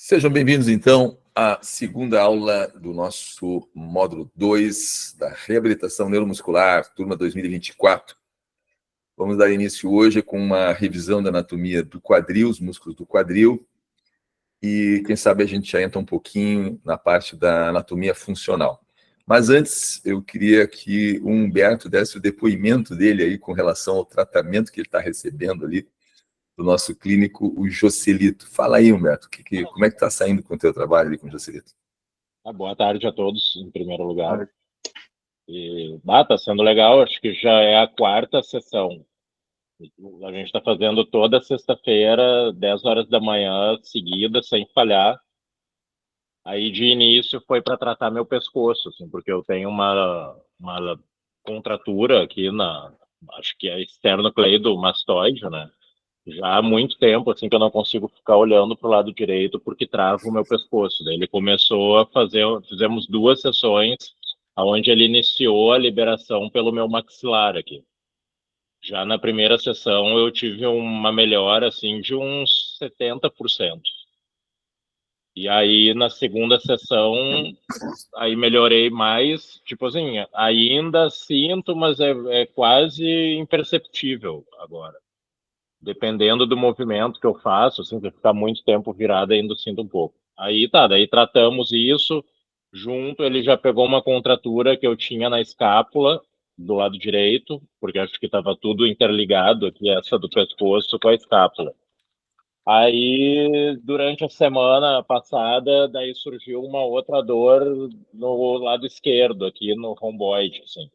Sejam bem-vindos, então, à segunda aula do nosso módulo 2 da reabilitação neuromuscular, turma 2024. Vamos dar início hoje com uma revisão da anatomia do quadril, os músculos do quadril, e quem sabe a gente já entra um pouquinho na parte da anatomia funcional. Mas antes, eu queria que o Humberto desse o depoimento dele aí com relação ao tratamento que ele está recebendo ali, do nosso clínico, o Joselito. Fala aí, Humberto, como é que está saindo com o teu trabalho ali com o Joselito? Boa tarde a todos, em primeiro lugar. Tá sendo legal, acho que já é a quarta sessão. A gente está fazendo toda sexta-feira, 10 horas da manhã, seguida, sem falhar. Aí, de início, foi para tratar meu pescoço, assim, porque eu tenho uma contratura aqui acho que é esternocleidomastoide, né? Já há muito tempo, assim, que eu não consigo ficar olhando para o lado direito porque trava o meu pescoço. Daí ele começou a fizemos 2 sessões onde ele iniciou a liberação pelo meu maxilar aqui. Já na primeira sessão eu tive uma melhora, assim, de uns 70%. E aí na segunda sessão, aí melhorei mais, tipo assim, ainda sinto, mas é quase imperceptível agora. Dependendo do movimento que eu faço, assim, se ficar muito tempo virado, ainda sinto um pouco. Daí tratamos isso, junto ele já pegou uma contratura que eu tinha na escápula, do lado direito, porque acho que estava tudo interligado aqui, essa do pescoço com a escápula. Aí, durante a semana passada, daí surgiu uma outra dor no lado esquerdo, aqui no romboide, assim.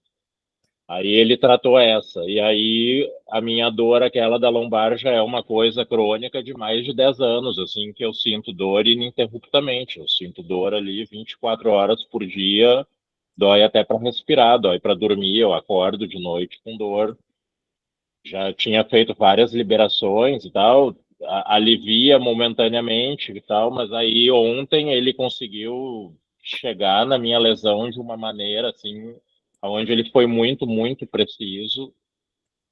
Aí ele tratou essa. E aí a minha dor, aquela da lombar, já é uma coisa crônica de mais de 10 anos, assim, que eu sinto dor ininterruptamente. Eu sinto dor ali 24 horas por dia, dói até para respirar, dói para dormir, eu acordo de noite com dor. Já tinha feito várias liberações e tal, alivia momentaneamente e tal, mas aí ontem ele conseguiu chegar na minha lesão de uma maneira, assim, onde ele foi muito, muito preciso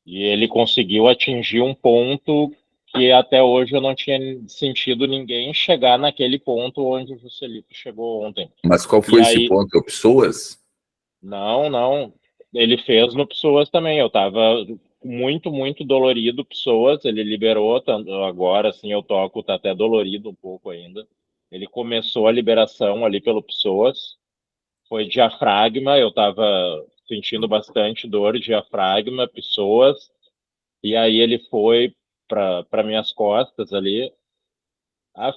e ele conseguiu atingir um ponto que até hoje eu não tinha sentido ninguém chegar naquele ponto onde o Juscelito chegou ontem. Mas qual E foi esse aí, ponto? Psoas? não, ele fez no Pessoas também, eu tava muito, muito dolorido, Pessoas, ele liberou, agora assim eu toco, tá até dolorido um pouco ainda. Ele começou a liberação ali pelo Pessoas, foi diafragma, eu estava sentindo bastante dor, diafragma, pessoas, e aí ele foi para minhas costas ali.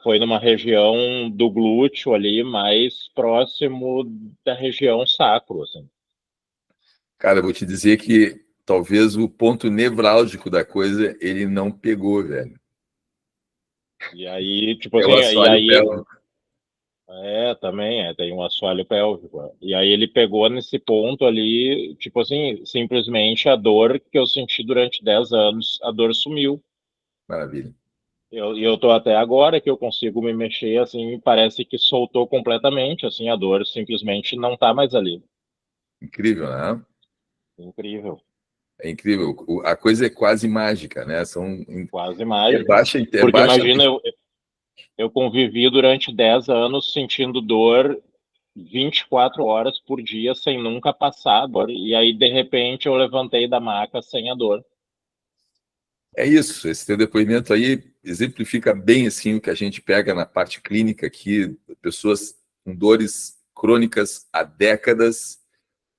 Foi numa região do glúteo ali, mais próximo da região sacro, assim. Cara, eu vou te dizer que talvez o ponto nevrálgico da coisa ele não pegou, velho. E aí, tipo É assim, o e assoalho aí, pélvico. também tem um assoalho pélvico. E aí ele pegou nesse ponto ali, tipo assim, simplesmente a dor que eu senti durante 10 anos, a dor sumiu. Maravilha. Eu tô até agora que eu consigo me mexer, assim, parece que soltou completamente, assim, a dor simplesmente não tá mais ali. Incrível, né? Incrível, É incrível. A coisa é quase mágica, né? quase É mágica. baixa, é Porque baixa. imagina, eu convivi durante 10 anos sentindo dor 24 horas por dia sem nunca passar a dor. E aí, de repente, eu levantei da maca sem a dor. É isso. Esse teu depoimento aí exemplifica bem assim o que a gente pega na parte clínica aqui, pessoas com dores crônicas há décadas,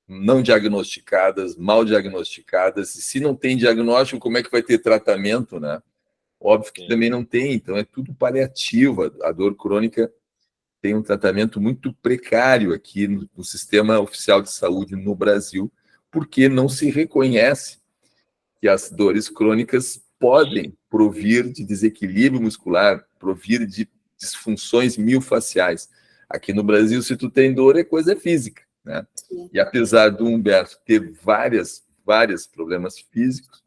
não diagnosticadas, mal diagnosticadas. E se não tem diagnóstico, como é que vai ter tratamento, né? Óbvio que Sim, também não tem, então é tudo paliativo. A dor crônica tem um tratamento muito precário aqui no sistema oficial de saúde no Brasil, porque não se reconhece que as dores crônicas podem provir de desequilíbrio muscular, provir de disfunções miofasciais. Aqui no Brasil, se tu tem dor, é coisa física, né? E apesar do Humberto ter vários problemas físicos,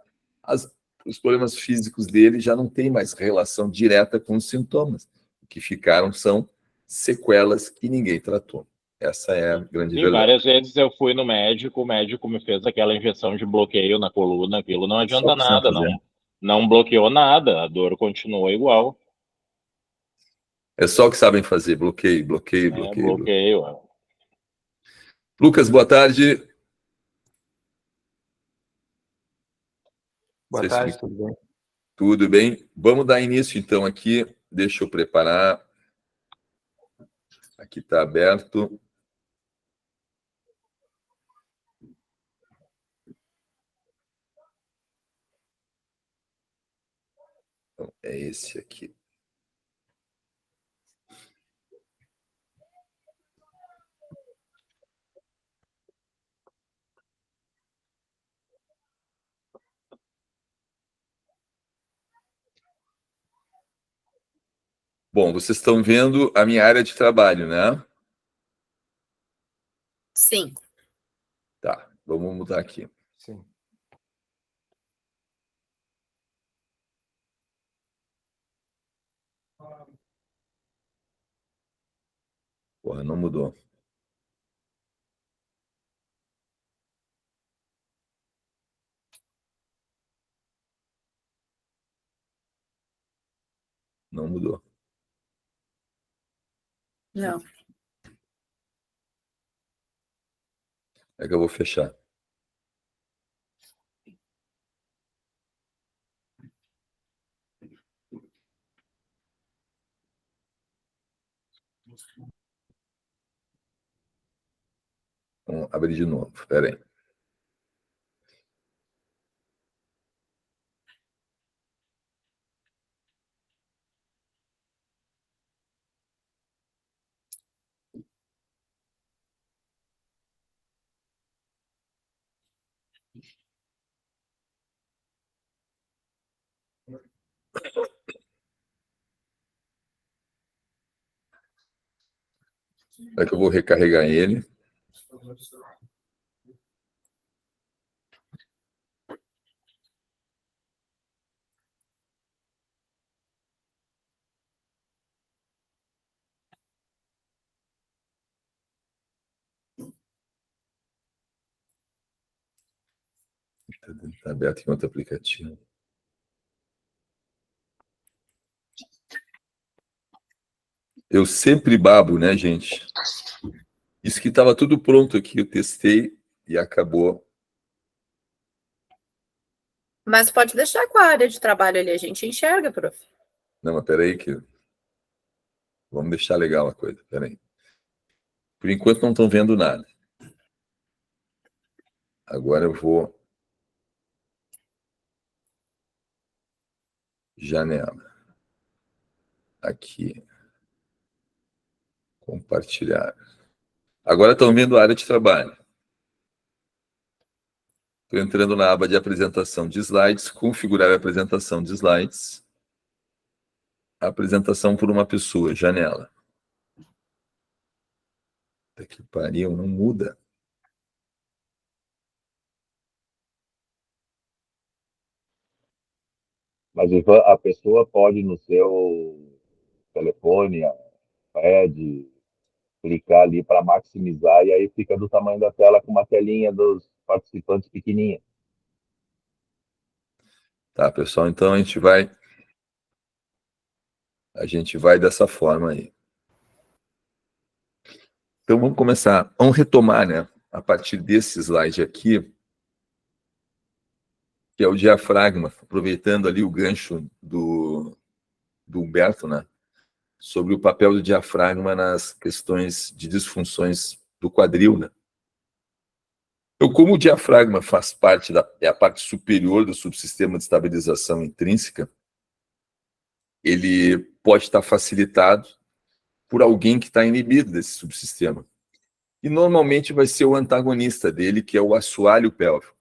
os problemas físicos dele já não têm mais relação direta com os sintomas. O que ficaram são sequelas que ninguém tratou. Essa é a sim. grande Sim, verdade. várias vezes eu fui no médico, o médico me fez aquela injeção de bloqueio na coluna, aquilo não Só adianta precisam nada, fazer. não bloqueou nada, a dor continuou igual. É só o que sabem fazer, bloqueio. Bloqueio. Lucas, boa tarde. Boa tarde, tudo bem? Tudo bem? Vamos dar início, então, aqui. Deixa eu preparar. Aqui está aberto. Então, é esse aqui. Bom, vocês estão vendo a minha área de trabalho, né? Sim. Tá, vamos mudar aqui. Sim. Porra, não mudou. Não mudou. Não. É que eu vou fechar. Vamos abrir de novo. Espera aí. É que eu vou recarregar ele. Está aberto em outro aplicativo. Eu sempre babo, né, gente? Isso que estava tudo pronto aqui, eu testei e acabou. Mas pode deixar com a área de trabalho ali, a gente enxerga, prof. Não, mas peraí que... Vamos deixar legal a coisa, peraí. Por enquanto não estão vendo nada. Agora eu vou... Janela. Aqui. Compartilhar. Agora estão vendo a área de trabalho. Estou entrando na aba de apresentação de slides, configurar a apresentação de slides. Apresentação por uma pessoa, janela. Puta que pariu, não muda. Mas a pessoa pode, no seu telefone, pad, clicar ali para maximizar e aí fica do tamanho da tela com uma telinha dos participantes pequenininha. Tá, pessoal, então a gente vai dessa forma aí. Então vamos começar, vamos retomar, né, a partir desse slide aqui, que é o diafragma, aproveitando ali o gancho do Humberto, né, sobre o papel do diafragma nas questões de disfunções do quadril, né. Então, como o diafragma faz parte é a parte superior do subsistema de estabilização intrínseca, ele pode estar facilitado por alguém que está inibido desse subsistema. E normalmente vai ser o antagonista dele, que é o assoalho pélvico.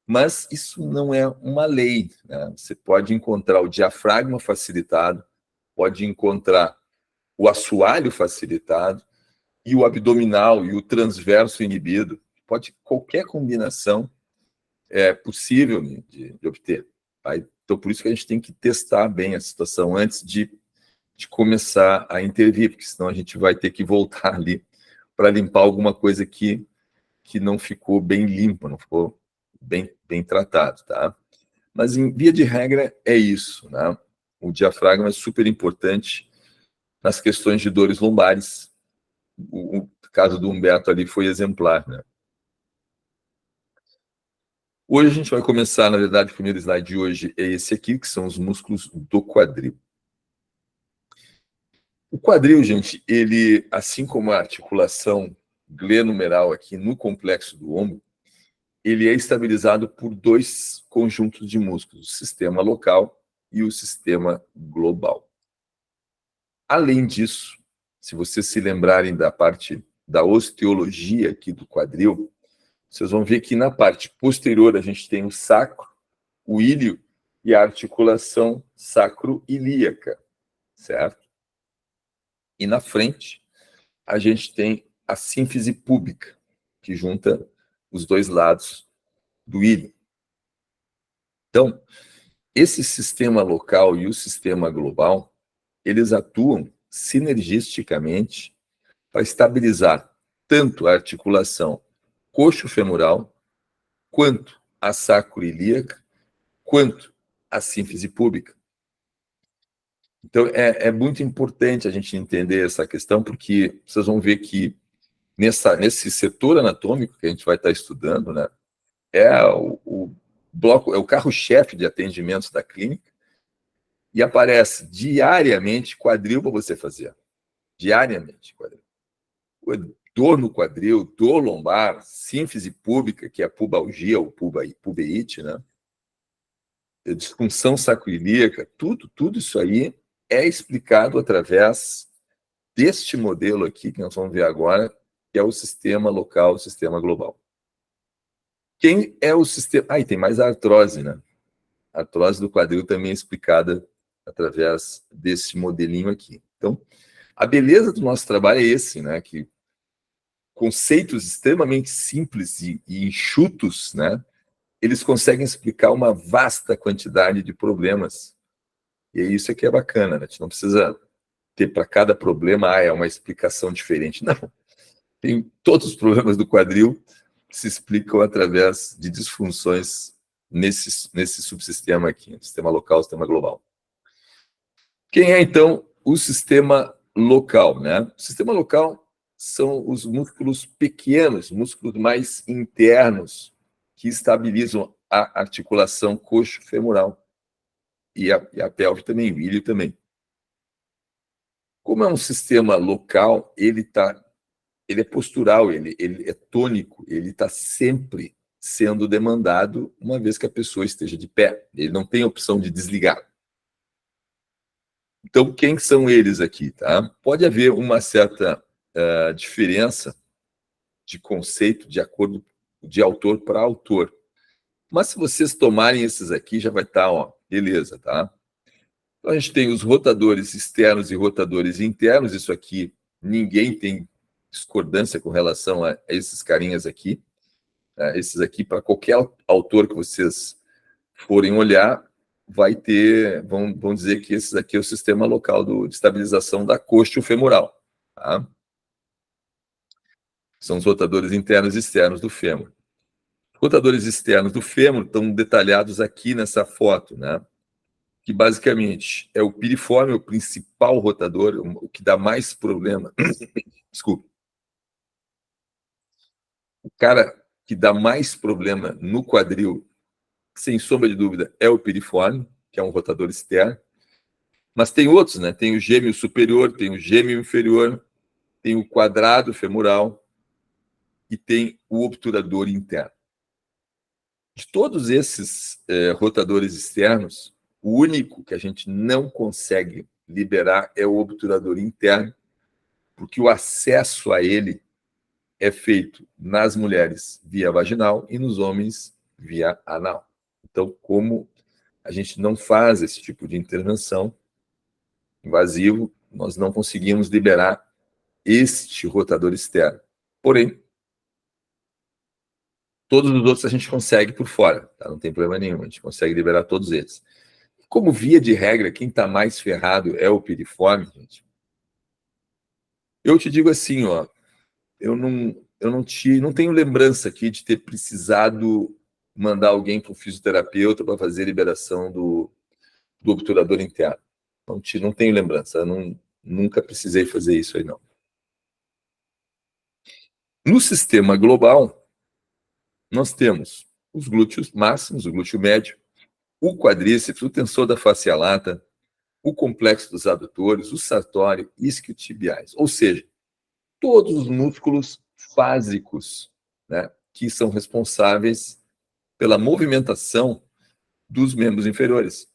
Mas isso não é uma lei, né? Você pode encontrar o diafragma facilitado, pode encontrar o assoalho facilitado e o abdominal e o transverso inibido. Qualquer combinação é possível de obter. Tá? Então, por isso que a gente tem que testar bem a situação antes de começar a intervir, porque senão a gente vai ter que voltar ali para limpar alguma coisa que não ficou bem limpa, não ficou bem tratado, tá? Mas, em via de regra, é isso, né? O diafragma é super importante nas questões de dores lombares. O caso do Humberto ali foi exemplar, né? Hoje a gente vai começar, na verdade, o primeiro slide de hoje é esse aqui, que são os músculos do quadril. O quadril, gente, ele, assim como a articulação glenumeral aqui no complexo do ombro, ele é estabilizado por dois conjuntos de músculos, o sistema local e o sistema global. Além disso, se vocês se lembrarem da parte da osteologia aqui do quadril, vocês vão ver que na parte posterior a gente tem o sacro, o íleo e a articulação sacro-ilíaca, certo? E na frente a gente tem a sínfise púbica, que junta os dois lados do íleo. Então, esse sistema local e o sistema global, eles atuam sinergisticamente para estabilizar tanto a articulação coxo-femoral, quanto a sacro-ilíaca, quanto a sínfise púbica. Então, é muito importante a gente entender essa questão, porque vocês vão ver que nesse setor anatômico que a gente vai estar estudando, né, é o bloco, é o carro-chefe de atendimentos da clínica, e aparece diariamente quadril para você fazer. Diariamente, quadril. Dor no quadril, dor lombar, sínfise púbica, que é a pubalgia ou pubeite, né? Disfunção sacroiliaca, tudo isso aí é explicado através deste modelo aqui, que nós vamos ver agora, que é o sistema local, o sistema global. Quem é o sistema... Ah, e tem mais a artrose, né? A artrose do quadril também é explicada através desse modelinho aqui. Então, a beleza do nosso trabalho é esse, né? Que conceitos extremamente simples e enxutos, né? Eles conseguem explicar uma vasta quantidade de problemas. E isso aqui é bacana, né? A gente não precisa ter para cada problema, é uma explicação diferente. Não. Tem todos os problemas do quadril que se explicam através de disfunções nesse subsistema aqui, sistema local, sistema global. Quem é, então, o sistema local, né? O sistema local são os músculos pequenos, músculos mais internos, que estabilizam a articulação coxo-femoral. E a pelve também, o ilho também. Como é um sistema local, ele é postural, ele é tônico, ele está sempre sendo demandado uma vez que a pessoa esteja de pé. Ele não tem opção de desligar. Então, quem são eles aqui? Tá? Pode haver uma certa diferença de conceito de acordo de autor para autor. Mas se vocês tomarem esses aqui, já vai estar, ó, beleza, tá? Então, a gente tem os rotadores externos e rotadores internos. Isso aqui, ninguém tem discordância com relação a esses carinhas aqui. Esses aqui, para qualquer autor que vocês forem olhar, vai ter, vão dizer que esse aqui é o sistema local de estabilização da coxo-femoral. Tá? São os rotadores internos e externos do fêmur. Os rotadores externos do fêmur estão detalhados aqui nessa foto, né? Que basicamente é o piriforme, o principal rotador, o que dá mais problema. Desculpe. O cara que dá mais problema no quadril, sem sombra de dúvida, é o piriforme, que é um rotador externo. Mas tem outros, né? Tem o gêmeo superior, tem o gêmeo inferior, tem o quadrado femoral e tem o obturador interno. De todos esses rotadores externos, o único que a gente não consegue liberar é o obturador interno, porque o acesso a ele é feito nas mulheres via vaginal e nos homens via anal. Então, como a gente não faz esse tipo de intervenção invasivo, nós não conseguimos liberar este rotador externo. Porém, todos os outros a gente consegue por fora, tá? Não tem problema nenhum, a gente consegue liberar todos eles. Como via de regra, quem está mais ferrado é o piriforme, gente. Eu te digo assim, ó, eu não tenho lembrança aqui de ter precisado mandar alguém para o fisioterapeuta para fazer a liberação do obturador interno. Não tenho lembrança, não nunca precisei fazer isso aí, não. No sistema global, nós temos os glúteos máximos, o glúteo médio, o quadríceps, o tensor da face lata, o complexo dos adutores, o sartório, isquiotibiais. Ou seja, todos os músculos fásicos, né, que são responsáveis pela movimentação dos membros inferiores.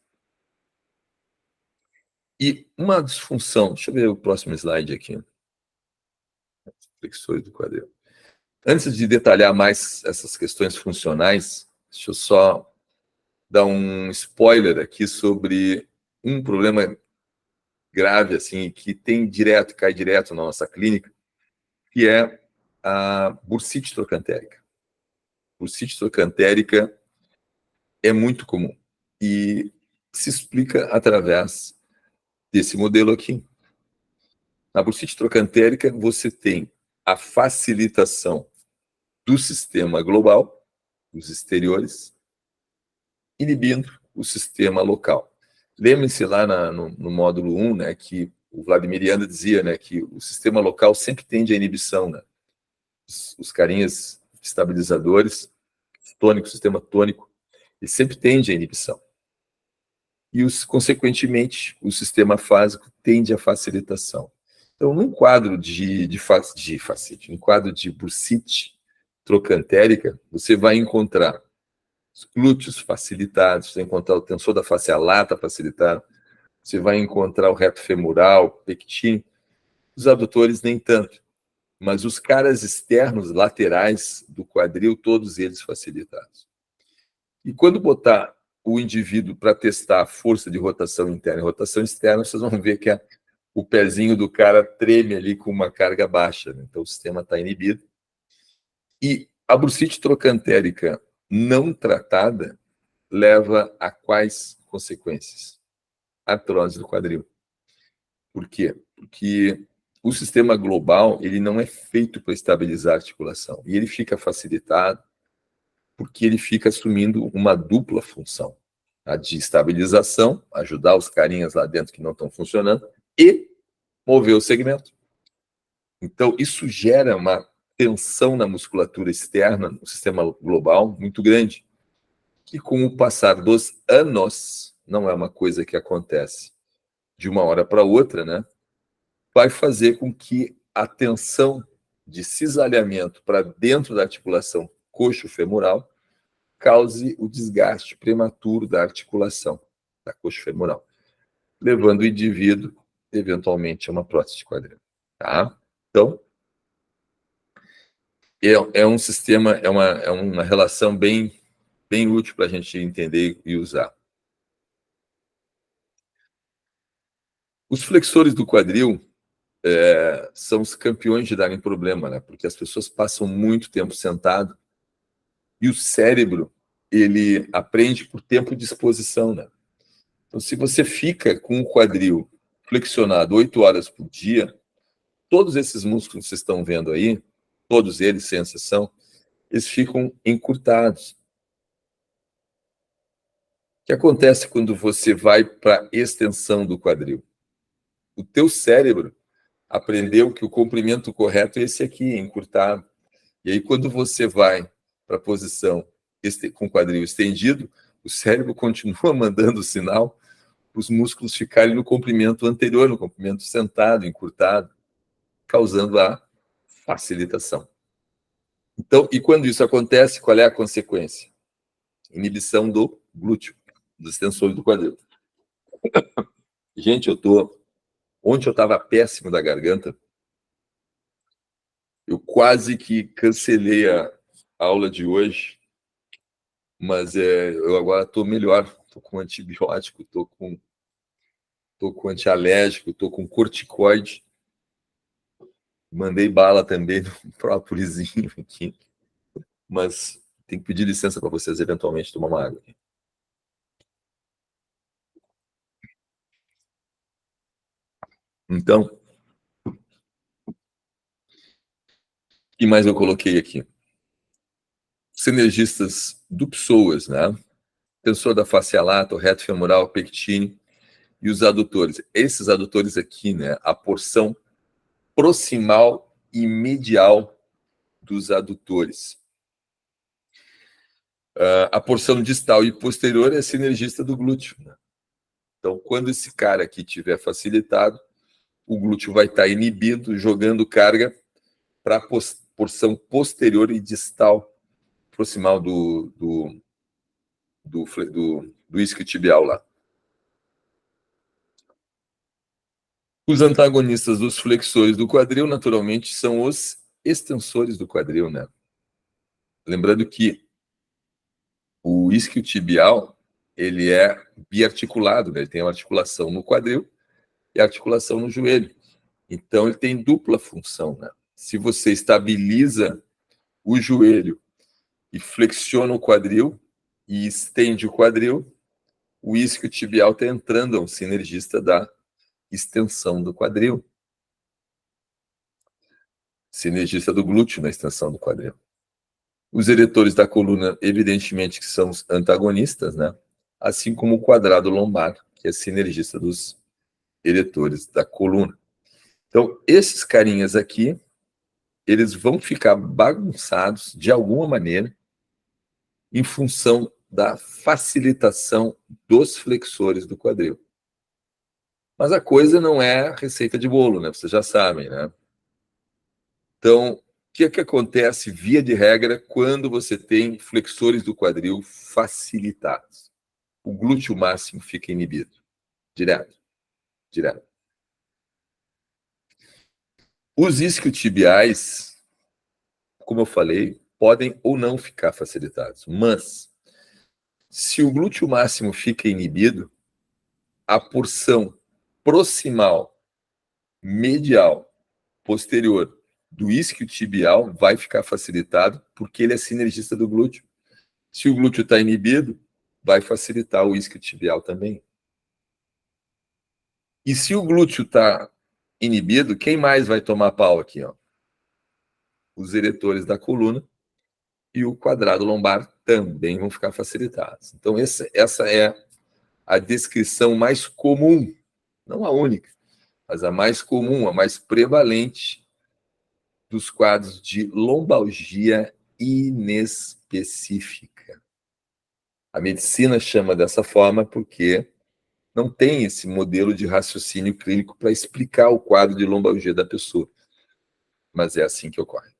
E uma disfunção, deixa eu ver o próximo slide aqui. Flexores do quadril. Antes de detalhar mais essas questões funcionais, deixa eu só dar um spoiler aqui sobre um problema grave, assim, que cai direto na nossa clínica, que é a bursite trocantérica. Bursite trocantérica é muito comum e se explica através desse modelo aqui. Na bursite trocantérica, você tem a facilitação do sistema global, dos exteriores, inibindo o sistema local. Lembre-se lá no módulo 1, né, que o Vladimir Janda dizia, né, que o sistema local sempre tende à inibição, né? Os carinhas estabilizadores, tônico, sistema tônico, ele sempre tende à inibição. E, consequentemente, o sistema fásico tende à facilitação. Então, num quadro um quadro de bursite trocantérica, você vai encontrar os glúteos facilitados, você vai encontrar o tensor da face lata facilitado, você vai encontrar o reto femoral, pectíneo, os adutores nem tanto, mas os caras externos, laterais do quadril, todos eles facilitados. E quando botar o indivíduo para testar a força de rotação interna e rotação externa, vocês vão ver que o pezinho do cara treme ali com uma carga baixa, né? Então o sistema está inibido. E a bursite trocantérica não tratada leva a quais consequências? Artrose do quadril. Por quê? Porque o sistema global ele não é feito para estabilizar a articulação. E ele fica facilitado porque ele fica assumindo uma dupla função. A de estabilização, ajudar os carinhas lá dentro que não estão funcionando, e mover o segmento. Então, isso gera uma tensão na musculatura externa, no sistema global, muito grande, que com o passar dos anos, não é uma coisa que acontece de uma hora para outra, né? Vai fazer com que a tensão de cisalhamento para dentro da articulação coxo-femoral cause o desgaste prematuro da articulação da coxo-femoral, levando o indivíduo, eventualmente, a uma prótese de quadril. Tá? Então, é um sistema, é uma relação bem útil para a gente entender e usar. Os flexores do quadril são os campeões de darem problema, né? Porque as pessoas passam muito tempo sentado e o cérebro, ele aprende por tempo de exposição, né? Então, se você fica com o quadril flexionado 8 horas por dia, todos esses músculos que vocês estão vendo aí, todos eles, sem exceção, eles ficam encurtados. O que acontece quando você vai para a extensão do quadril? O teu cérebro aprendeu que o comprimento correto é esse aqui, encurtado. E aí, quando você vai para a posição com o quadril estendido, o cérebro continua mandando o sinal para os músculos ficarem no comprimento anterior, no comprimento sentado, encurtado, causando a facilitação. Então, e quando isso acontece, qual é a consequência? Inibição do glúteo, dos extensores do quadril. Gente, ontem eu estava péssimo da garganta. Eu quase que cancelei a aula de hoje, mas eu agora estou melhor. Estou com antibiótico, estou com antialérgico, estou com corticoide. Mandei bala também no própriоzinho aqui. Mas tem que pedir licença para vocês eventualmente tomar uma água aqui. Então, o que mais eu coloquei aqui? Sinergistas do psoas, né? Tensor da face lata, o reto femoral, pectíneo. e os adutores. Esses adutores aqui, né, a porção proximal e medial dos adutores. A porção distal e posterior é a sinergista do glúteo, né? Então, quando esse cara aqui tiver facilitado, o glúteo vai estar inibido, jogando carga para a porção posterior e distal, proximal do isquiotibial lá. Os antagonistas dos flexores do quadril, naturalmente, são os extensores do quadril, né? Lembrando que o isquiotibial, ele é biarticulado, né? Ele tem uma articulação no quadril e articulação no joelho. Então, ele tem dupla função, né? Se você estabiliza o joelho e flexiona o quadril e estende o quadril, o isquiotibial está entrando, é um sinergista da extensão do quadril. Sinergista do glúteo na extensão do quadril. Os eretores da coluna, evidentemente, que são os antagonistas, né? Assim como o quadrado lombar, que é sinergista dos eretores da coluna. Então, esses carinhas aqui, eles vão ficar bagunçados de alguma maneira em função da facilitação dos flexores do quadril. Mas a coisa não é receita de bolo, né? Vocês já sabem, né? Então, o que acontece, via de regra, quando você tem flexores do quadril facilitados? O glúteo máximo fica inibido. Direto. Os isquiotibiais, como eu falei, podem ou não ficar facilitados. Mas, se o glúteo máximo fica inibido, a porção proximal, medial, posterior do isquiotibial vai ficar facilitado porque ele é sinergista do glúteo. Se o glúteo está inibido, vai facilitar o isquiotibial também. E se o glúteo está inibido, quem mais vai tomar pau aqui? Ó? Os eretores da coluna e o quadrado lombar também vão ficar facilitados. Então, essa é a descrição mais comum, não a única, mas a mais comum, a mais prevalente dos quadros de lombalgia inespecífica. A medicina chama dessa forma porque não tem esse modelo de raciocínio clínico para explicar o quadro de lombalgia da pessoa. Mas é assim que ocorre.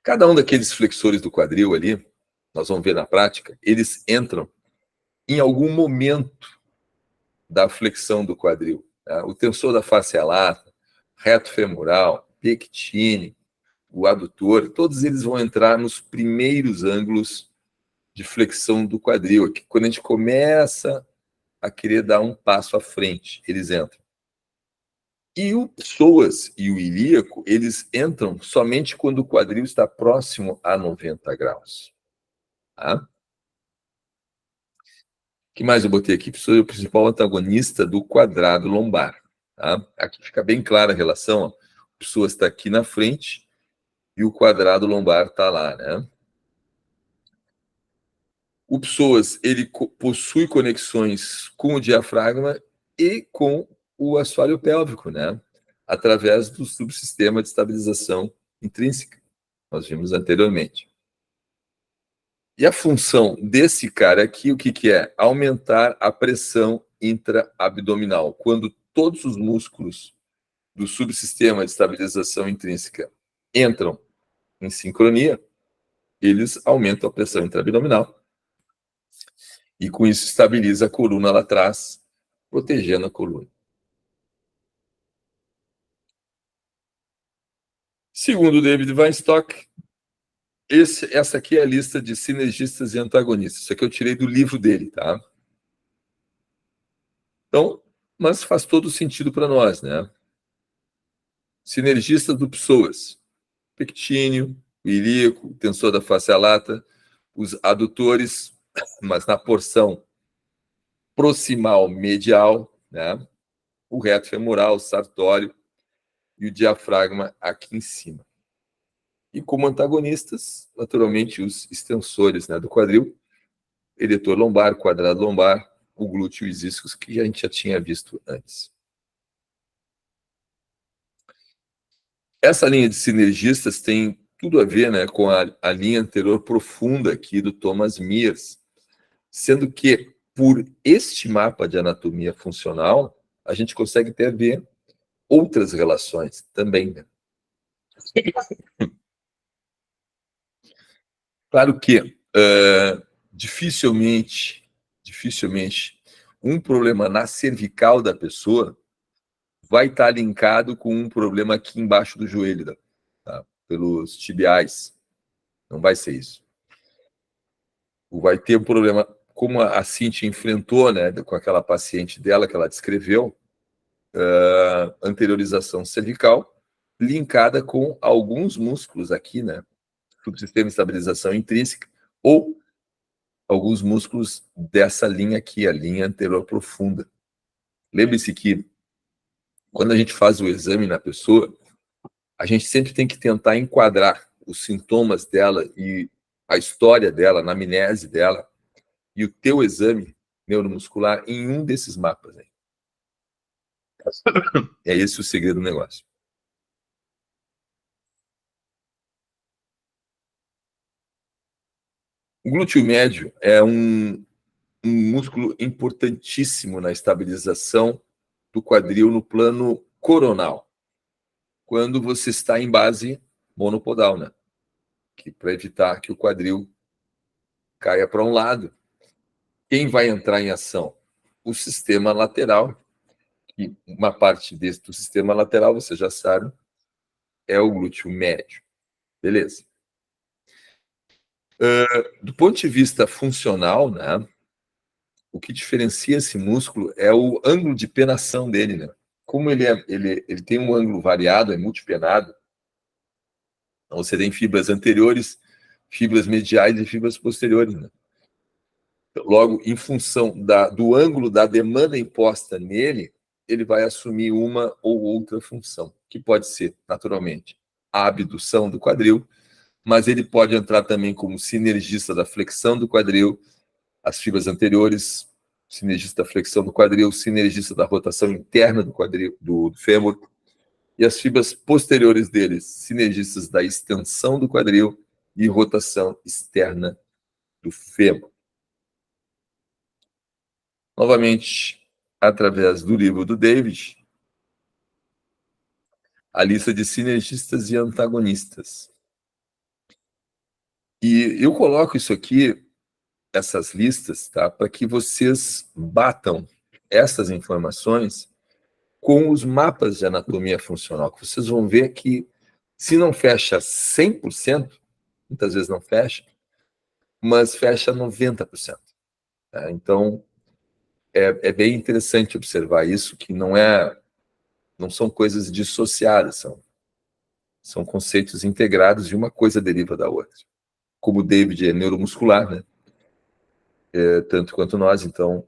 Cada um daqueles flexores do quadril ali, nós vamos ver na prática, eles entram em algum momento da flexão do quadril. Tá? O tensor da face lata, reto femoral, pectine, o adutor, todos eles vão entrar nos primeiros ângulos de flexão do quadril. Aqui, quando a gente começa a querer dar um passo à frente, eles entram. E o psoas e o ilíaco, eles entram somente quando o quadril está próximo a 90 graus. Tá? O que mais eu botei aqui? Psoas é o principal antagonista do quadrado lombar. Tá? Aqui fica bem clara a relação. Ó. O psoas está aqui na frente e o quadrado lombar está lá, né? O psoas, ele possui conexões com o diafragma e com o assoalho pélvico, né? Através do subsistema de estabilização intrínseca, nós vimos anteriormente. E a função desse cara aqui, o que é? Aumentar a pressão intraabdominal. Quando todos os músculos do subsistema de estabilização intrínseca entram em sincronia, eles aumentam a pressão intraabdominal. E com isso estabiliza a coluna lá atrás, protegendo a coluna. Segundo David Weinstock, essa aqui é a lista de sinergistas e antagonistas. Isso aqui eu tirei do livro dele, tá? Então, mas faz todo sentido para nós, né? Sinergistas do psoas, pectíneo, o ilíaco, o tensor da face lata, os adutores, mas na porção proximal medial, né? O reto femoral, o sartório e o diafragma aqui em cima. E como antagonistas, naturalmente, os extensores, né, do quadril, eretor lombar, quadrado lombar, o glúteo e os isquios, que a gente já tinha visto antes. Essa linha de sinergistas tem tudo a ver, né, com a linha anterior profunda aqui do Thomas Mears, sendo que, por este mapa de anatomia funcional, a gente consegue até ver outras relações também, né? Claro que dificilmente um problema na cervical da pessoa vai estar linkado com um problema aqui embaixo do joelho, tá? Pelos tibiais. Não vai ser isso. Vai ter um problema, como a Cíntia enfrentou, né, com aquela paciente dela que ela descreveu, anteriorização cervical, linkada com alguns músculos aqui, né, subsistema de estabilização intrínseca, ou alguns músculos dessa linha aqui, a linha anterior profunda. Lembre-se que, quando a gente faz o exame na pessoa, a gente sempre tem que tentar enquadrar os sintomas dela e a história dela, a anamnese dela, e o teu exame neuromuscular em um desses mapas. Aí. É esse o segredo do negócio. O glúteo médio é um músculo importantíssimo na estabilização do quadril no plano coronal, quando você está em base monopodal, né? Para evitar que o quadril caia para um lado. Quem vai entrar em ação? O sistema lateral, que uma parte do sistema lateral, você já sabe, é o glúteo médio. Beleza. Do ponto de vista funcional, né, o que diferencia esse músculo é o ângulo de penação dele, né? Como ele tem um ângulo variado, é multipenado, então você tem fibras anteriores, fibras mediais e fibras posteriores, né? Logo, em função do ângulo da demanda imposta nele, ele vai assumir uma ou outra função, que pode ser, naturalmente, a abdução do quadril, mas ele pode entrar também como sinergista da flexão do quadril, as fibras anteriores, sinergista da flexão do quadril, sinergista da rotação interna do quadril, do fêmur, e as fibras posteriores deles, sinergistas da extensão do quadril e rotação externa do fêmur. Novamente, através do livro do David, a lista de sinergistas e antagonistas. E eu coloco isso aqui, essas listas, tá, para que vocês batam essas informações com os mapas de anatomia funcional, que vocês vão ver que, se não fecha 100%, muitas vezes não fecha, mas fecha 90%. Tá? Então, é bem interessante observar isso, que não são coisas dissociadas, são conceitos integrados e uma coisa deriva da outra. Como o David é neuromuscular, né? Tanto quanto nós, então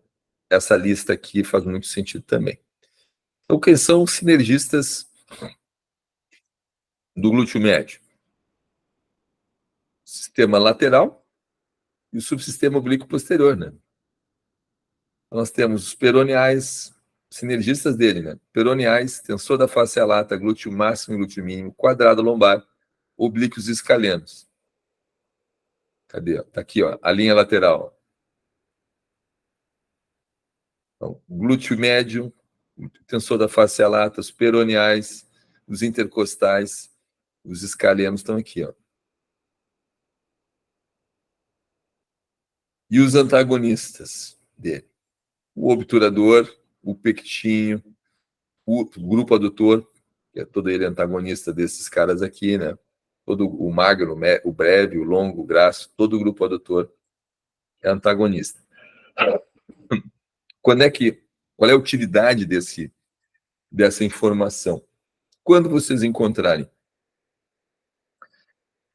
essa lista aqui faz muito sentido também. Então, quem são os sinergistas do glúteo médio? Sistema lateral e o subsistema oblíquo posterior, né? Nós temos os peroneais, sinergistas dele, né? Peroneais, tensor da face lata, glúteo máximo e glúteo mínimo, quadrado lombar, oblíquos isquiolenos. Cadê? Tá aqui, ó, a linha lateral. Então, glúteo médio, tensor da face lata, os peroneais, os intercostais, os isquiolenos estão aqui, ó. E os antagonistas dele? O obturador, o pectinho, o grupo adutor, que é todo ele antagonista desses caras aqui, né? Todo o magro, o breve, o longo, o grasso, todo o grupo adutor é antagonista. Qual é a utilidade dessa informação? Quando vocês encontrarem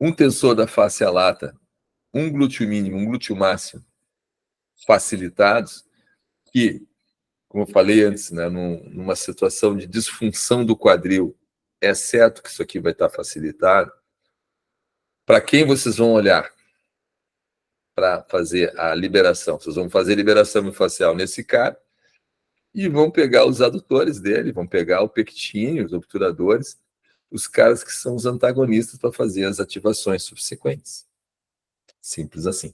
um tensor da face lata, um glúteo mínimo, um glúteo máximo facilitados, que, como eu falei antes, né, numa situação de disfunção do quadril, é certo que isso aqui vai estar facilitado, Para quem vocês vão olhar para fazer a liberação? Vocês vão fazer liberação miofascial nesse cara e vão pegar os adutores dele, vão pegar o pectínio, os obturadores, os caras que são os antagonistas para fazer as ativações subsequentes. Simples assim.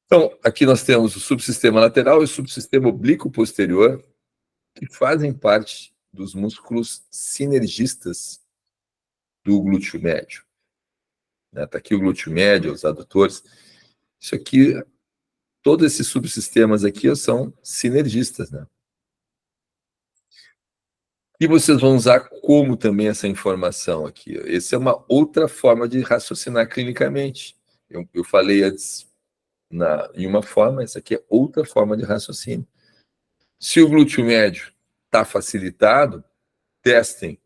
Então, aqui nós temos o subsistema lateral e o subsistema oblíquo posterior, que fazem parte dos músculos sinergistas do glúteo médio. Está aqui o glúteo médio, os adutores. Isso aqui, todos esses subsistemas aqui são sinergistas, né? E vocês vão usar como também essa informação aqui? Essa é uma outra forma de raciocinar clinicamente. Eu falei antes em uma forma, essa aqui é outra forma de raciocínio. Se o glúteo médio está facilitado, testem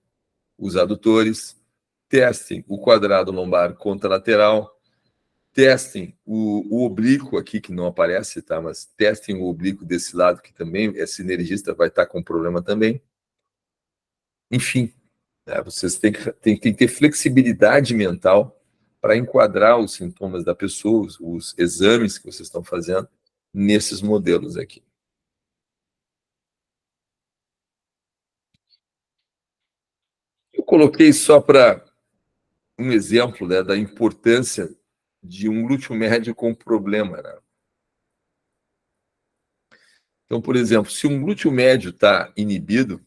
os adutores, testem o quadrado lombar contralateral, testem o oblíquo aqui, que não aparece, tá? Mas testem o oblíquo desse lado, que também é sinergista, vai estar com problema também. Enfim, né? Vocês têm que ter flexibilidade mental para enquadrar os sintomas da pessoa, os exames que vocês estão fazendo nesses modelos aqui. Eu coloquei só para um exemplo, né, da importância de um glúteo médio com problema, né? Então, por exemplo, se um glúteo médio está inibido,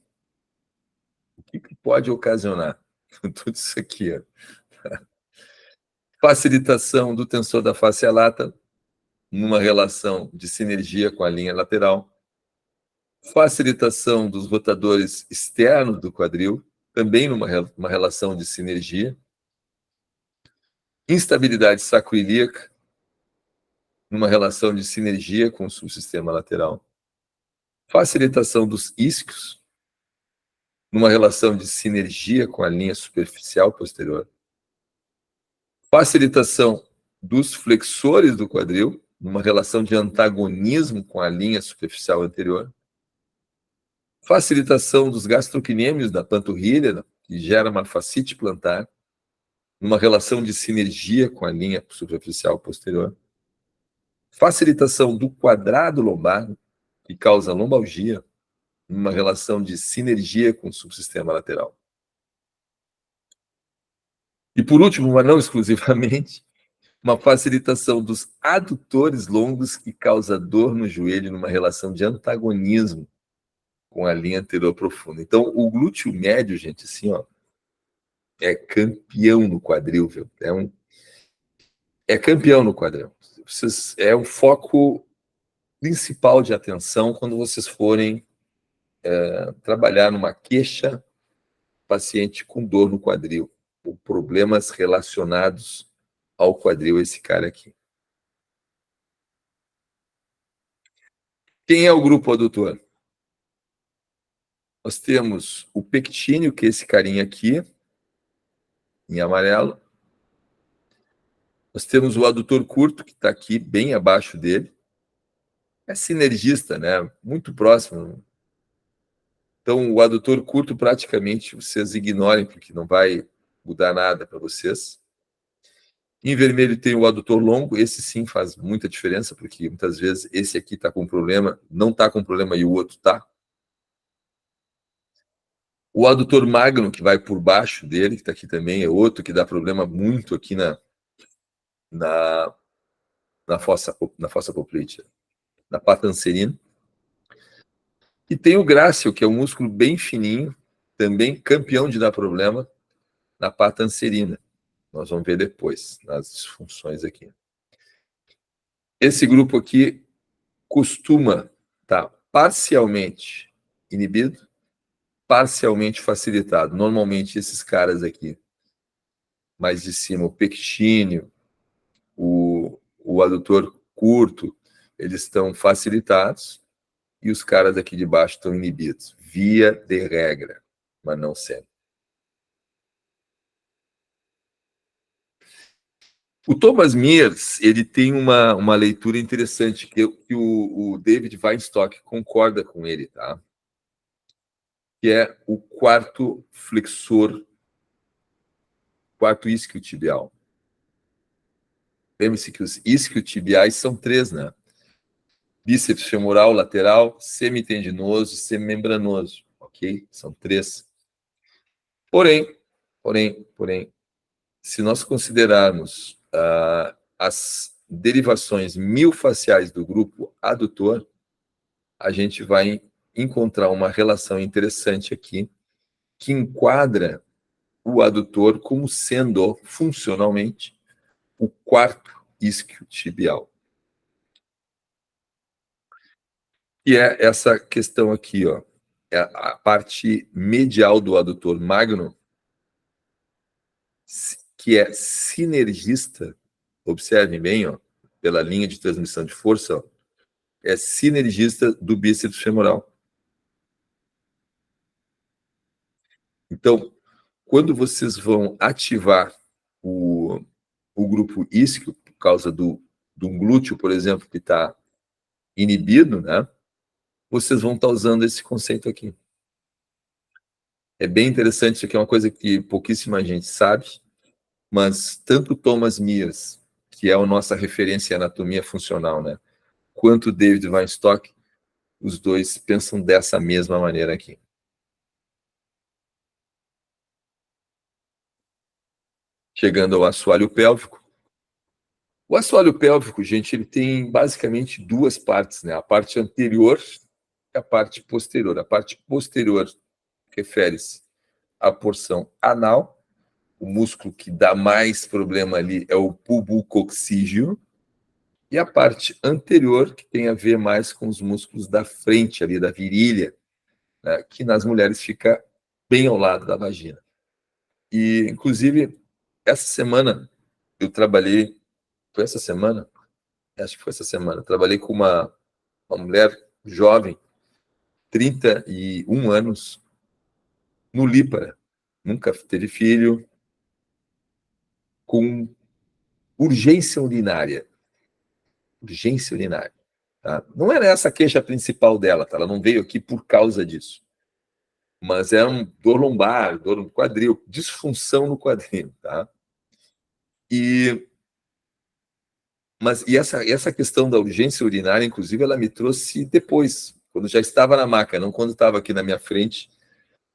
o que pode ocasionar? Tudo isso aqui. Ó. Facilitação do tensor da face lata numa relação de sinergia com a linha lateral. Facilitação dos rotadores externos do quadril, também numa relação de sinergia. Instabilidade sacroiliaca, numa relação de sinergia com o subsistema lateral. Facilitação dos isquios, numa relação de sinergia com a linha superficial posterior. Facilitação dos flexores do quadril, numa relação de antagonismo com a linha superficial anterior. Facilitação dos gastrocnêmios da panturrilha, que gera uma fascite plantar, numa relação de sinergia com a linha superficial posterior. Facilitação do quadrado lombar, que causa lombalgia, numa relação de sinergia com o subsistema lateral. E por último, mas não exclusivamente, uma facilitação dos adutores longos que causa dor no joelho numa relação de antagonismo com a linha anterior profunda. Então, o glúteo médio, gente, assim, ó, é campeão no quadril, viu? É campeão no quadril. É o foco principal de atenção quando vocês forem trabalhar numa queixa paciente com dor no quadril, ou problemas relacionados ao quadril, esse cara aqui. Quem é o grupo adutor? Nós temos o pectínio, que é esse carinha aqui, em amarelo. Nós temos o adutor curto, que está aqui, bem abaixo dele. É sinergista, né? Muito próximo. Então, o adutor curto, praticamente, vocês ignorem, porque não vai mudar nada para vocês. Em vermelho tem o adutor longo, esse sim faz muita diferença, porque muitas vezes esse aqui está com problema, não está com problema e o outro está. O adutor magno, que vai por baixo dele, que está aqui também, é outro que dá problema muito aqui na fossa poplítea, na pata anserina. E tem o grácil, que é um músculo bem fininho, também campeão de dar problema na pata anserina. Nós vamos ver depois, nas disfunções aqui. Esse grupo aqui costuma estar parcialmente inibido, parcialmente facilitado. Normalmente, esses caras aqui, mais de cima, o pectínio, o adutor curto, eles estão facilitados, e os caras aqui de baixo estão inibidos, via de regra, mas não sempre. O Thomas Mears, ele tem uma leitura interessante, que o David Weinstock concorda com ele, tá? Que é o quarto flexor quarto isquiotibial. Lembre-se que os isquiotibiais são 3, né? Bíceps femoral lateral, semitendinoso e semimembranoso, ok? São 3. Porém, se nós considerarmos as derivações miofasciais do grupo adutor, a gente vai encontrar uma relação interessante aqui que enquadra o adutor como sendo, funcionalmente, o quarto isquiotibial. E é essa questão aqui, ó, é a parte medial do adutor magno, que é sinergista, observem bem, ó, pela linha de transmissão de força, ó, é sinergista do bíceps femoral. Então, quando vocês vão ativar o grupo isquio, por causa do glúteo, por exemplo, que está inibido, né, vocês vão estar usando esse conceito aqui. É bem interessante, isso aqui é uma coisa que pouquíssima gente sabe, mas tanto Thomas Mears, que é a nossa referência em anatomia funcional, né, quanto David Weinstock, os dois pensam dessa mesma maneira aqui. Chegando ao assoalho pélvico. O assoalho pélvico, gente, ele tem basicamente 2 partes, né? A parte anterior e a parte posterior. A parte posterior refere-se à porção anal. O músculo que dá mais problema ali é o pubococcígeo. E a parte anterior, que tem a ver mais com os músculos da frente ali, da virilha, né? Que nas mulheres fica bem ao lado da vagina. E, inclusive, essa semana eu trabalhei, foi essa semana? Acho que foi essa semana, trabalhei com uma mulher jovem, 31 anos, no Lípara, nunca teve filho, com urgência urinária. Urgência urinária. Tá? Não era essa a queixa principal dela, tá? Ela não veio aqui por causa disso. Mas era dor lombar, dor no quadril, disfunção no quadril. Tá? Mas essa questão da urgência urinária, inclusive, ela me trouxe depois, quando já estava na maca, não quando estava aqui na minha frente,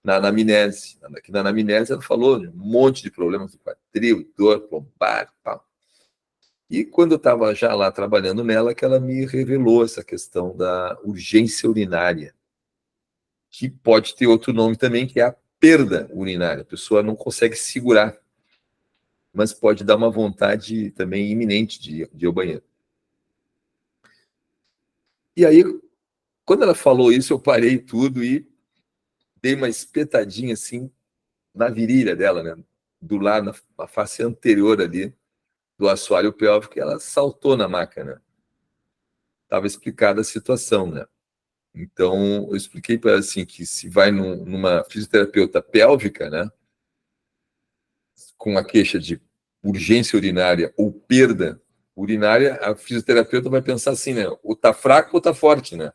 na anamnese. Aqui na anamnese ela falou de um monte de problemas do quadril, dor lombar, tal. E quando eu estava já lá trabalhando nela, que ela me revelou essa questão da urgência urinária, que pode ter outro nome também, que é a perda urinária. A pessoa não consegue segurar, mas pode dar uma vontade também iminente de ir ao banheiro. E aí, quando ela falou isso, eu parei tudo e dei uma espetadinha assim na virilha dela, né? Do lado, na face anterior ali do assoalho pélvico, e ela saltou na maca, né? Estava explicada a situação, né? Então, eu expliquei para ela assim, que se vai numa fisioterapeuta pélvica, né? Com a queixa de urgência urinária ou perda urinária, a fisioterapeuta vai pensar assim, né? Ou tá fraco ou tá forte, né?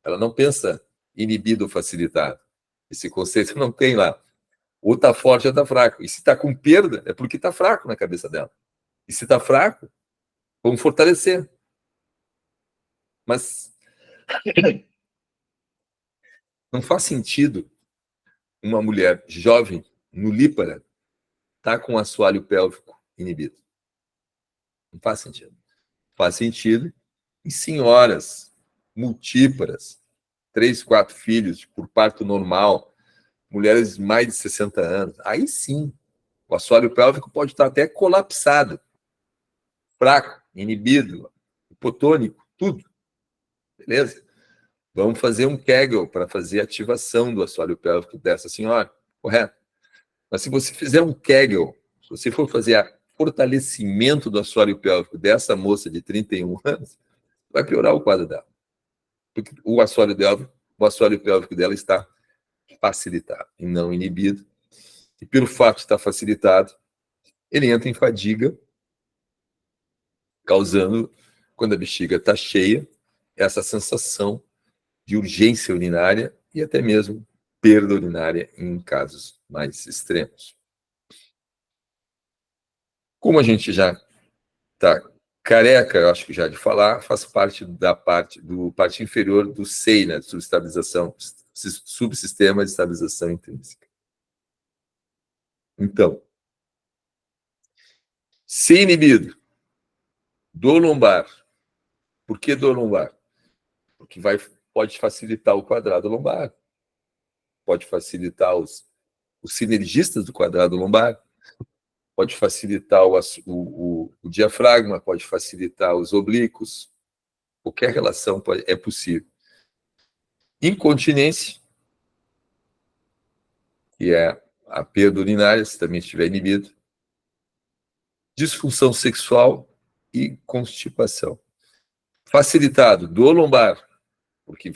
Ela não pensa inibido ou facilitado. Esse conceito não tem lá. Ou tá forte ou tá fraco. E se tá com perda, é porque tá fraco na cabeça dela. E se tá fraco, vamos fortalecer. Mas não faz sentido uma mulher jovem, no Lípara, tá com o assoalho pélvico inibido. Não faz sentido. Faz sentido em senhoras multíparas, 3, 4 filhos por parto normal, mulheres de mais de 60 anos. Aí sim, o assoalho pélvico pode estar até colapsado, fraco, inibido, hipotônico, tudo. Beleza? Vamos fazer um Kegel para fazer a ativação do assoalho pélvico dessa senhora, correto? Mas se você fizer um Kegel, se você for fazer fortalecimento do assoalho pélvico dessa moça de 31 anos, vai piorar o quadro dela. Porque o assoalho pélvico dela está facilitado e não inibido. E pelo fato de estar facilitado, ele entra em fadiga, causando, quando a bexiga está cheia, essa sensação de urgência urinária e até mesmo perda urinária em casos mais extremos. Como a gente já está careca, eu acho que já de falar, faz parte do parte inferior do SEI, né, subsistema de estabilização intrínseca. Então, se inibido do lombar, por que do lombar? Porque pode facilitar o quadrado lombar, pode facilitar os sinergistas do quadrado lombar, pode facilitar o diafragma, pode facilitar os oblíquos, qualquer relação é possível. Incontinência, que é a perda urinária, se também estiver inibido, disfunção sexual e constipação. Facilitado do lombar, porque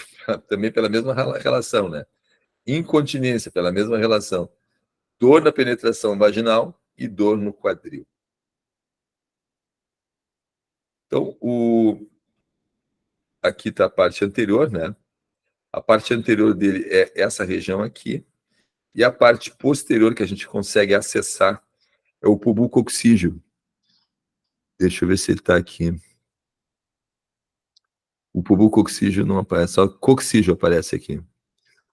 também pela mesma relação, né? Incontinência, pela mesma relação. Dor na penetração vaginal e dor no quadril. Então, aqui está a parte anterior, né? A parte anterior dele é essa região aqui, e a parte posterior que a gente consegue acessar é o pulbo coxígeo. Deixa eu ver se ele está aqui. O pulbo coxígeo não aparece, só o coxígeo aparece aqui.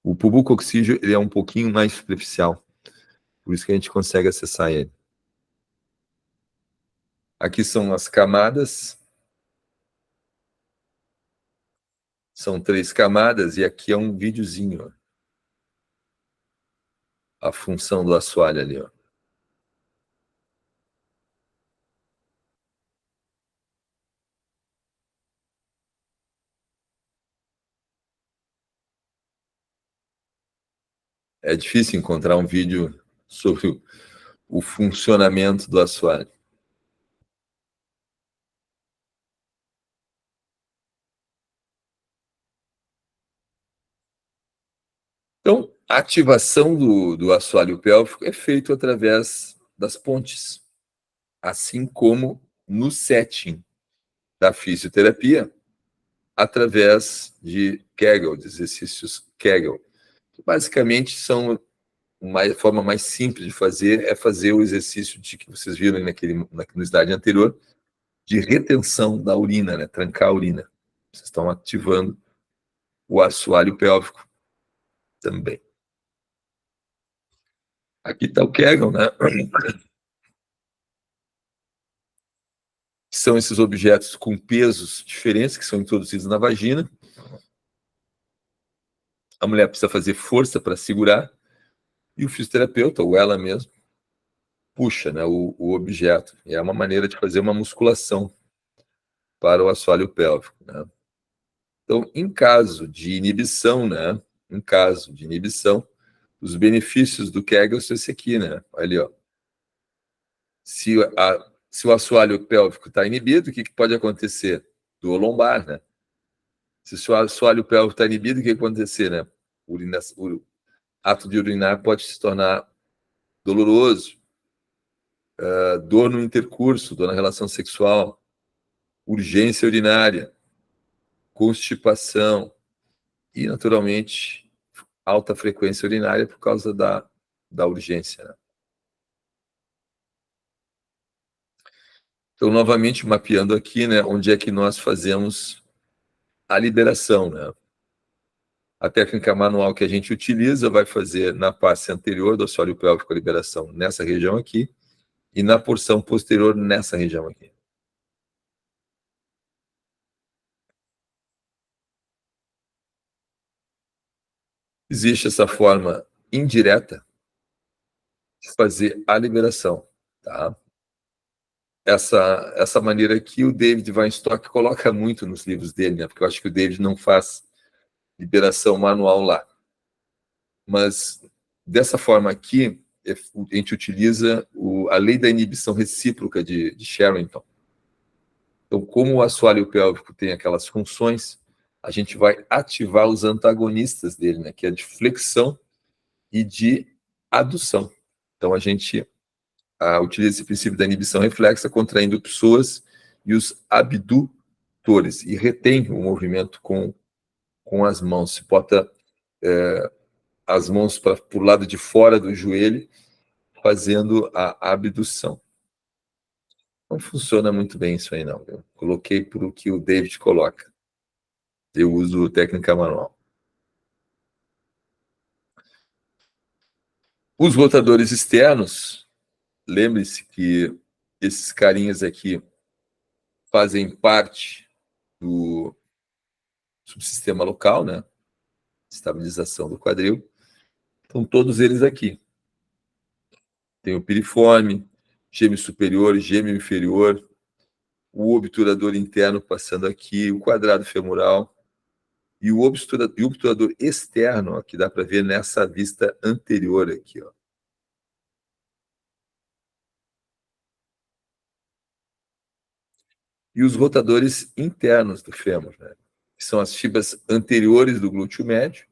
O pulbo coxígeo ele é um pouquinho mais superficial, por isso que a gente consegue acessar ele. Aqui são as camadas. São 3 camadas, e aqui é um videozinho. Ó. A função do assoalho ali, ó. É difícil encontrar um vídeo sobre o funcionamento do assoalho. Então, a ativação do assoalho pélvico é feita através das pontes, assim como no setting da fisioterapia, através de Kegel, de exercícios Kegel, que basicamente são uma forma mais simples de fazer, é fazer o exercício que vocês viram no slide anterior, de retenção da urina, né? Trancar a urina. Vocês estão ativando o assoalho pélvico também. Aqui está o Kegel, né? São esses objetos com pesos diferentes que são introduzidos na vagina. A mulher precisa fazer força para segurar e o fisioterapeuta, ou ela mesma, puxa, né, o objeto. E é uma maneira de fazer uma musculação para o assoalho pélvico, né? Então, em caso de inibição, né? Em caso de inibição, os benefícios do Kegel são esse aqui, né? Olha ali, ó. Se o assoalho pélvico está inibido, o que pode acontecer? Dor lombar, né? Se o assoalho pélvico está inibido, o que pode acontecer, né? O ato de urinar pode se tornar doloroso, dor no intercurso, dor na relação sexual, urgência urinária, constipação e, naturalmente, alta frequência urinária por causa da urgência, né? Então, novamente, mapeando aqui, né, onde é que nós fazemos a liberação, né? A técnica manual que a gente utiliza vai fazer na face anterior do assoalho pélvico a liberação nessa região aqui e na porção posterior nessa região aqui. Existe essa forma indireta de fazer a liberação, tá? Essa maneira aqui o David Weinstock coloca muito nos livros dele, né? Porque eu acho que o David não faz liberação manual lá. Mas dessa forma aqui, a gente utiliza a lei da inibição recíproca de Sherrington. Então, como o assoalho pélvico tem aquelas funções, a gente vai ativar os antagonistas dele, né? Que é de flexão e de adução. Então, a gente utiliza esse princípio da inibição reflexa, contraindo pessoas e os abdutores, e retém o movimento com as mãos. Se bota as mãos para o lado de fora do joelho, fazendo a abdução. Não funciona muito bem isso aí, não. Eu coloquei por o que o David coloca. Eu uso técnica manual. Os rotadores externos, lembre-se que esses carinhas aqui fazem parte do subsistema local, né? Estabilização do quadril. Então, todos eles aqui. Tem o piriforme, gêmeo superior, gêmeo inferior, o obturador interno passando aqui, o quadrado femoral e o obturador externo, ó, que dá para ver nessa vista anterior aqui, ó. E os rotadores internos do fêmur, né? Que são as fibras anteriores do glúteo médio,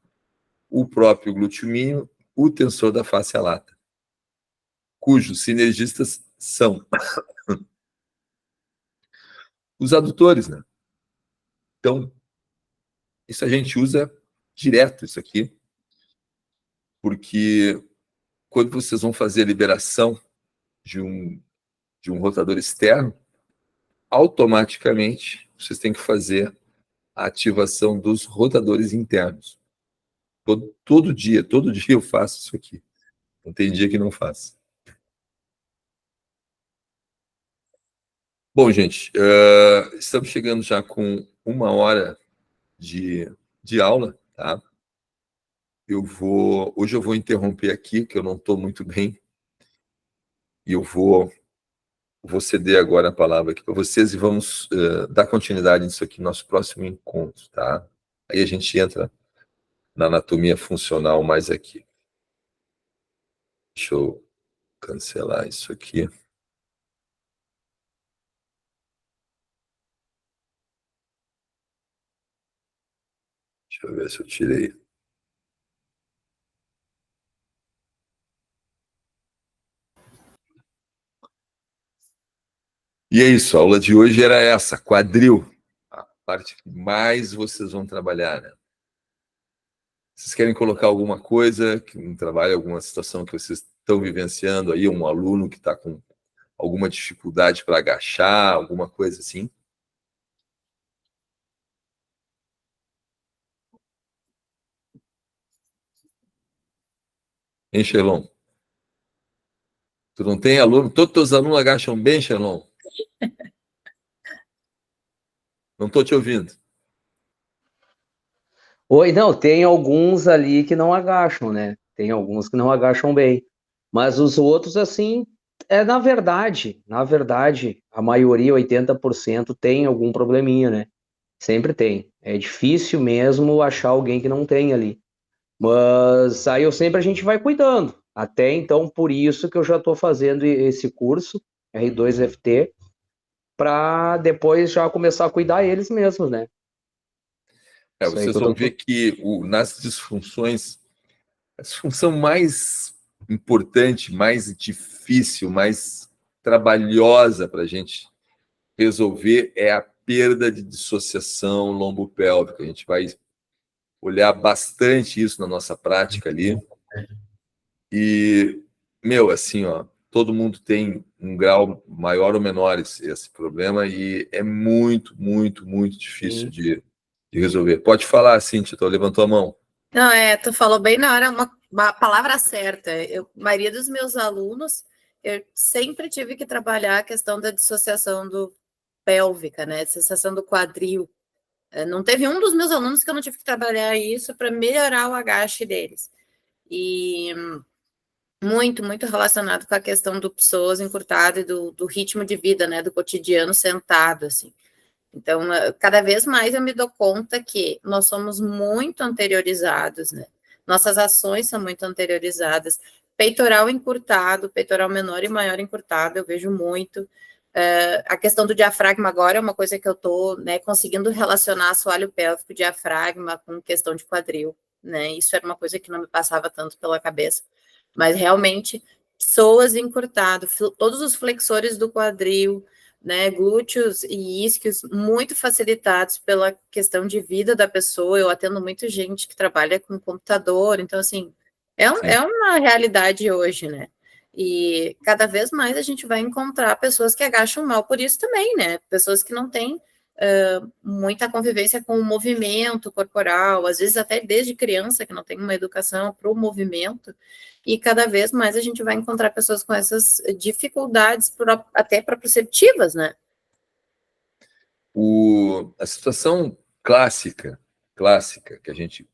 o próprio glúteo mínimo, o tensor da face lata, cujos sinergistas são os adutores, né? Então, isso a gente usa direto, isso aqui, porque quando vocês vão fazer a liberação de um rotador externo, automaticamente vocês têm que fazer a ativação dos rotadores internos. Todo dia eu faço isso aqui. Não tem dia que não faço. Bom, gente, estamos chegando já com 1 hora de aula, tá? Hoje eu vou interromper aqui, que eu não estou muito bem, e eu vou ceder agora a palavra aqui para vocês e vamos dar continuidade nisso aqui no nosso próximo encontro, tá? Aí a gente entra na anatomia funcional mais aqui. Deixa eu cancelar isso aqui. Deixa eu ver se eu tirei. E é isso, a aula de hoje era essa, quadril. A parte que mais vocês vão trabalhar, né? Vocês querem colocar alguma coisa, um trabalho, alguma situação que vocês estão vivenciando aí, um aluno que está com alguma dificuldade para agachar, alguma coisa assim? Hein, Sherlon? Tu não tem aluno? Todos os teus alunos agacham bem, Sherlon? Não estou te ouvindo. Oi, não, tem alguns ali que não agacham, né? Tem alguns que não agacham bem. Mas os outros, assim, na verdade, a maioria, 80%, tem algum probleminha, né? Sempre tem. É difícil mesmo achar alguém que não tem ali. Mas aí a gente vai cuidando. Até então, por isso que eu já estou fazendo esse curso, R2FT, para depois já começar a cuidar eles mesmos, né? Isso aí Vocês que eu vão tô... ver que nas disfunções, a disfunção mais importante, mais difícil, mais trabalhosa para a gente resolver é a perda de dissociação lombopélvica. A gente vai olhar bastante isso na nossa prática ali. E, assim, ó, todo mundo tem um grau maior ou menor esse problema e é muito, muito, muito difícil de resolver. Pode falar, Cíntia, tu levantou a mão. Não, tu falou bem na hora uma palavra certa. A maioria dos meus alunos, eu sempre tive que trabalhar a questão da dissociação pélvica, né? Dissociação do quadril. Não teve um dos meus alunos que eu não tive que trabalhar isso para melhorar o agache deles. E muito, muito relacionado com a questão do psoas encurtado e do ritmo de vida, né? Do cotidiano sentado, assim. Então, cada vez mais eu me dou conta que nós somos muito anteriorizados, né? Nossas ações são muito anteriorizadas. Peitoral encurtado, peitoral menor e maior encurtado, eu vejo muito. A questão do diafragma agora é uma coisa que eu estou, né, conseguindo relacionar assoalho pélvico, diafragma com questão de quadril, né? Isso era uma coisa que não me passava tanto pela cabeça. Mas realmente, psoas encurtado, todos os flexores do quadril, né, glúteos e isquios muito facilitados pela questão de vida da pessoa. Eu atendo muita gente que trabalha com computador, então, assim, é uma realidade hoje, né? E cada vez mais a gente vai encontrar pessoas que agacham mal por isso também, né? Pessoas que não têm muita convivência com o movimento corporal, às vezes até desde criança, que não tem uma educação para o movimento, e cada vez mais a gente vai encontrar pessoas com essas dificuldades até proprioceptivas, né? A situação clássica que a gente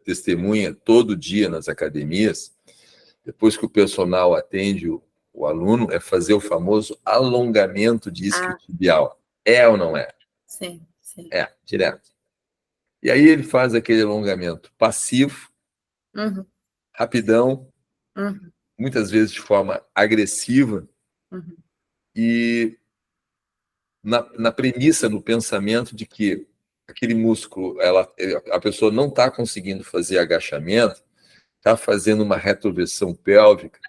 testemunha todo dia nas academias, depois que o personal atende o aluno, é fazer o famoso alongamento de isquiotibial. É ou não é? Sim, sim. É, direto. E aí ele faz aquele alongamento passivo, rapidão, muitas vezes de forma agressiva, e na premissa, no pensamento de que aquele músculo, a pessoa não está conseguindo fazer agachamento, está fazendo uma retroversão pélvica,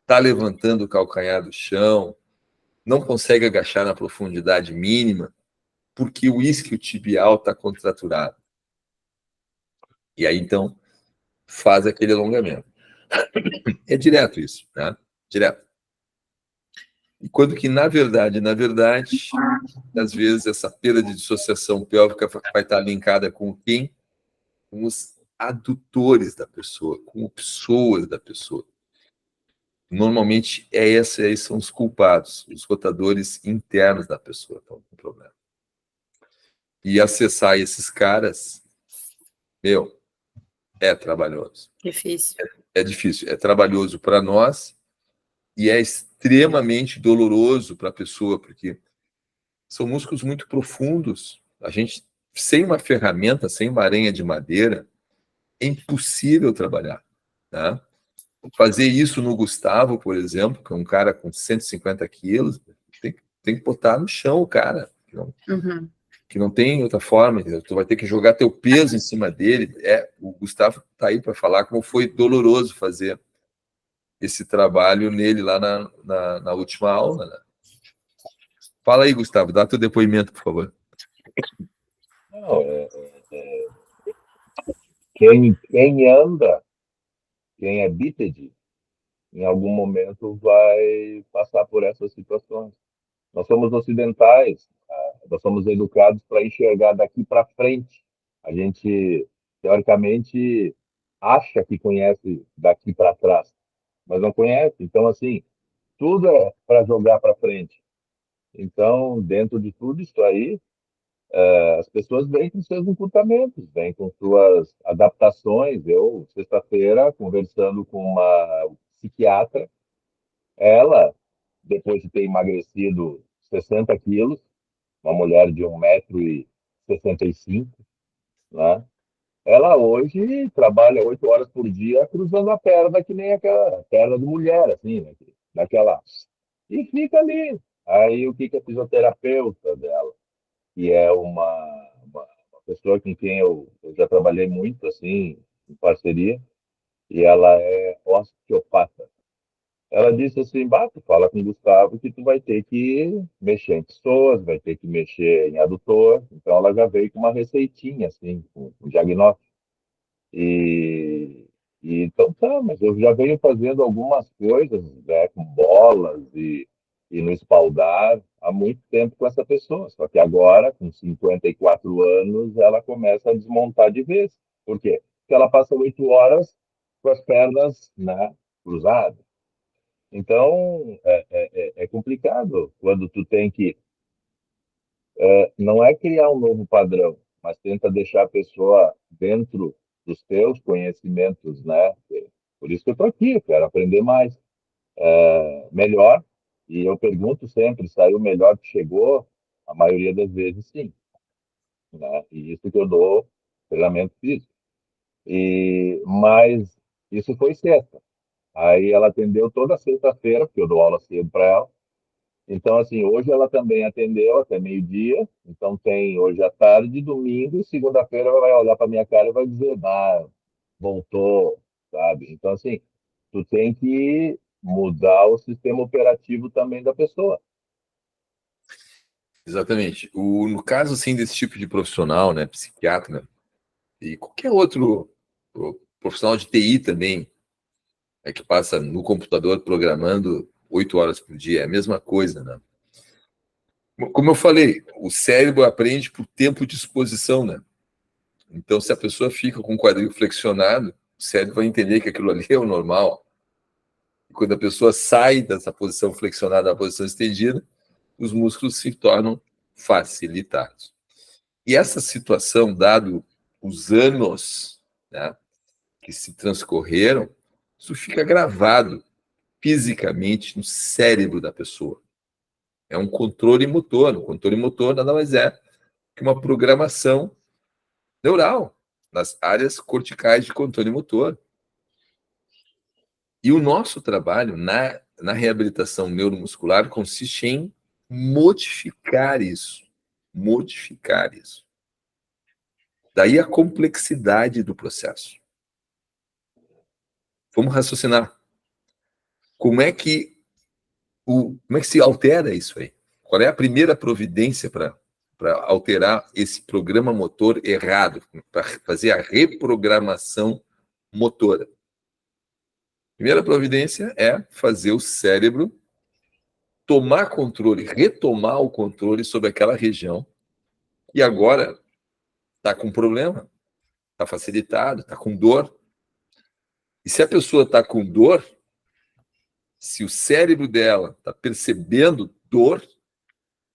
está levantando o calcanhar do chão, não consegue agachar na profundidade mínima, porque o isquiotibial está contraturado. E aí, então, faz aquele alongamento. É direto isso, né? Direto. E quando que, na verdade, às vezes, essa perda de dissociação pélvica vai estar linkada com quem? Com os adutores da pessoa, com o psoas da pessoa. Normalmente, esses aí são os culpados, os rotadores internos da pessoa estão com problema. E acessar esses caras, é trabalhoso. Difícil. É difícil, é trabalhoso para nós e é extremamente doloroso para a pessoa, porque são músculos muito profundos. A gente, sem uma ferramenta, sem uma aranha de madeira, é impossível trabalhar, né? Fazer isso no Gustavo, por exemplo, que é um cara com 150 quilos, tem que botar no chão o cara, que não tem outra forma, entendeu? Tu vai ter que jogar teu peso em cima dele. O Gustavo está aí para falar como foi doloroso fazer esse trabalho nele lá na última aula, né? Fala aí, Gustavo, dá teu depoimento, por favor. Não, quem anda, quem é bípede, em algum momento vai passar por essas situações. Nós somos ocidentais, nós somos educados para enxergar daqui para frente. A gente, teoricamente, acha que conhece daqui para trás, mas não conhece. Então, assim, tudo é para jogar para frente. Então, dentro de tudo isso aí, as pessoas vêm com seus encurtamentos, vêm com suas adaptações. Eu, sexta-feira, conversando com uma psiquiatra, ela, depois de ter emagrecido 60 quilos, uma mulher de 1,65 m, né? Ela hoje trabalha 8 horas por dia cruzando a perna, que nem aquela perna de mulher, assim, né? Daquela... E fica ali. Aí o que a fisioterapeuta dela, que é uma pessoa com quem eu já trabalhei muito, assim, em parceria, e ela é osteopata. Ela disse assim, tu fala com o Gustavo que tu vai ter que mexer em pessoas, vai ter que mexer em adutor. Então ela já veio com uma receitinha, assim, com um diagnóstico. E, então tá, mas eu já venho fazendo algumas coisas, né, com bolas e no espaldar há muito tempo com essa pessoa. Só que agora, com 54 anos, ela começa a desmontar de vez. Por quê? Porque ela passa 8 horas com as pernas, né, cruzadas. Então, é complicado quando tu tem que... não é criar um novo padrão, mas tenta deixar a pessoa dentro dos teus conhecimentos, né? Por isso que eu estou aqui, eu quero aprender mais, melhor. E eu pergunto sempre, saiu o melhor que chegou? A maioria das vezes, sim, né? E isso que eu dou treinamento físico. Mas isso foi sexta. Aí ela atendeu toda sexta-feira, porque eu dou aula cedo para ela. Então, assim, hoje ela também atendeu até meio-dia. Então, tem hoje à tarde, domingo, e segunda-feira ela vai olhar para minha cara e vai dizer, voltou, sabe? Então, assim, tu tem que mudar o sistema operativo também da pessoa. Exatamente. No caso, assim, desse tipo de profissional, né, psiquiatra, e qualquer outro profissional de TI também, é que passa no computador programando 8 horas por dia, é a mesma coisa, né? Como eu falei, o cérebro aprende por tempo de exposição, né? Então, se a pessoa fica com o quadril flexionado, o cérebro vai entender que aquilo ali é o normal. E quando a pessoa sai dessa posição flexionada à posição estendida, os músculos se tornam facilitados. E essa situação, dado os anos, né, que se transcorreram, isso fica gravado fisicamente no cérebro da pessoa. É um controle motor. O controle motor nada mais é que uma programação neural nas áreas corticais de controle motor. E o nosso trabalho na reabilitação neuromuscular consiste em modificar isso. Modificar isso. Daí a complexidade do processo. Vamos raciocinar. Como é que se altera isso aí? Qual é a primeira providência para alterar esse programa motor errado, para fazer a reprogramação motora? Primeira providência é fazer o cérebro tomar controle, retomar o controle sobre aquela região e agora está com problema, está facilitado, está com dor. E se a pessoa está com dor, se o cérebro dela está percebendo dor,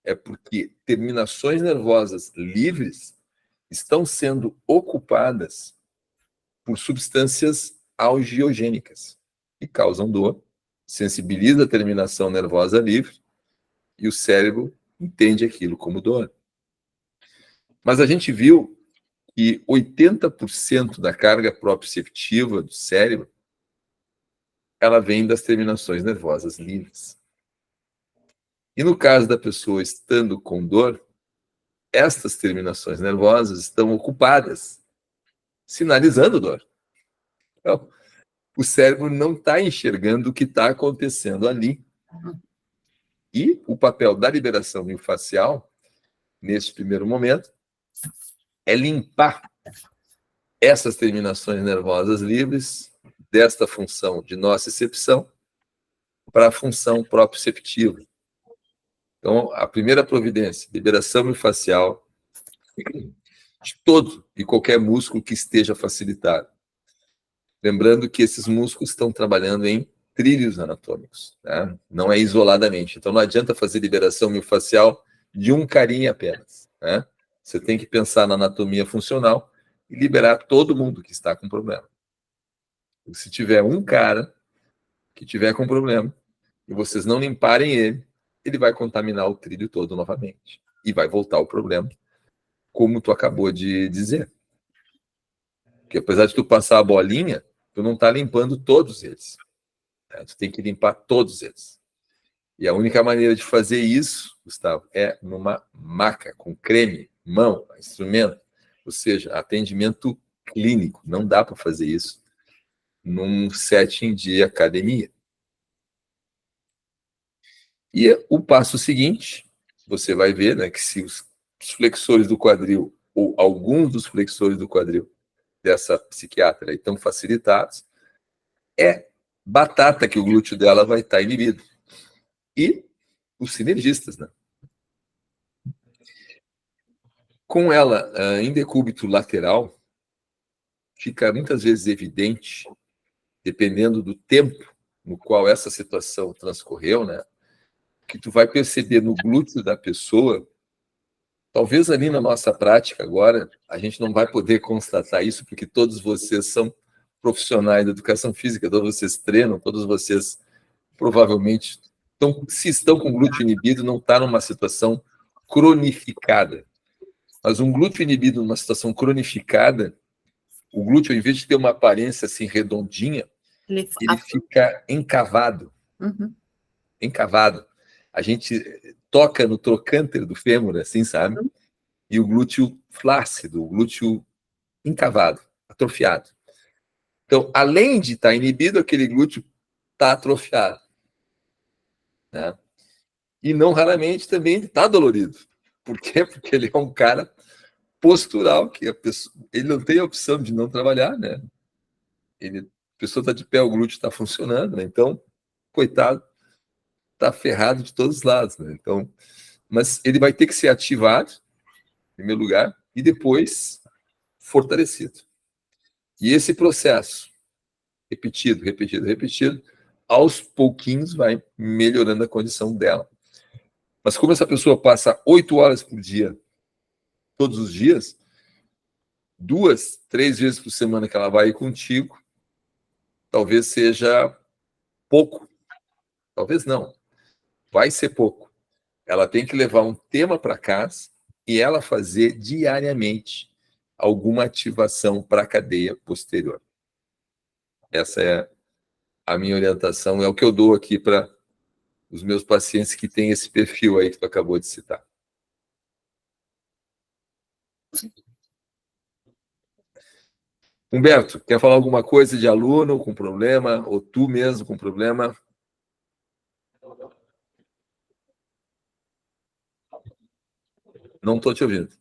é porque terminações nervosas livres estão sendo ocupadas por substâncias algiogênicas que causam dor, sensibiliza a terminação nervosa livre e o cérebro entende aquilo como dor. Mas a gente viu que 80% da carga proprioceptiva do cérebro ela vem das terminações nervosas livres. E no caso da pessoa estando com dor, estas terminações nervosas estão ocupadas, sinalizando dor. Então, o cérebro não está enxergando o que está acontecendo ali. E o papel da liberação miofascial, nesse primeiro momento, é limpar essas terminações nervosas livres desta função de nocicepção para a função proprioceptiva. Então, a primeira providência, liberação miofascial de todo e qualquer músculo que esteja facilitado. Lembrando que esses músculos estão trabalhando em trilhos anatômicos, né? Não é isoladamente. Então, não adianta fazer liberação miofascial de um carinha apenas, né? Você tem que pensar na anatomia funcional e liberar todo mundo que está com problema. Se tiver um cara que tiver com problema e vocês não limparem ele, ele vai contaminar o trilho todo novamente e vai voltar o problema, como tu acabou de dizer. Porque apesar de tu passar a bolinha, tu não está limpando todos eles. Né? Tu tem que limpar todos eles. E a única maneira de fazer isso, Gustavo, é numa maca, com creme, mão, instrumento, ou seja, atendimento clínico. Não dá para fazer isso num setting de academia. E o passo seguinte, você vai ver, né, que se os flexores do quadril, ou alguns dos flexores do quadril dessa psiquiatra aí estão facilitados, é batata que o glúteo dela vai estar inibido. E os sinergistas, né? Com ela em decúbito lateral, fica muitas vezes evidente, dependendo do tempo no qual essa situação transcorreu, né, que tu vai perceber no glúteo da pessoa, talvez ali na nossa prática agora, a gente não vai poder constatar isso, porque todos vocês são profissionais da educação física, todos vocês treinam, todos vocês provavelmente, se estão com glúteo inibido, não está numa situação cronificada. Mas um glúteo inibido numa situação cronificada, o glúteo, em vez de ter uma aparência assim redondinha, ele fica encavado. Uhum. Encavado. A gente toca no trocânter do fêmur, assim, sabe? E o glúteo flácido, o glúteo encavado, atrofiado. Então, além de estar inibido, aquele glúteo está atrofiado. Né? E não raramente também está dolorido. Por quê? Porque ele é um cara postural, que a pessoa, ele não tem a opção de não trabalhar, né? Ele A pessoa está de pé, o glúteo está funcionando, né? Então, coitado, está ferrado de todos os lados, né? Então, mas ele vai ter que ser ativado, em primeiro lugar, e depois fortalecido. E esse processo, repetido, aos pouquinhos vai melhorando a condição dela. Mas como essa pessoa passa 8 horas por dia, todos os dias, 2, 3 vezes por semana que ela vai ir contigo, talvez seja pouco. Talvez não. Vai ser pouco. Ela tem que levar um tema para casa e ela fazer diariamente alguma ativação para a cadeia posterior. Essa é a minha orientação, é o que eu dou aqui para os meus pacientes que têm esse perfil aí que tu acabou de citar. Humberto, quer falar alguma coisa de aluno com problema, ou tu mesmo com problema? Não estou te ouvindo.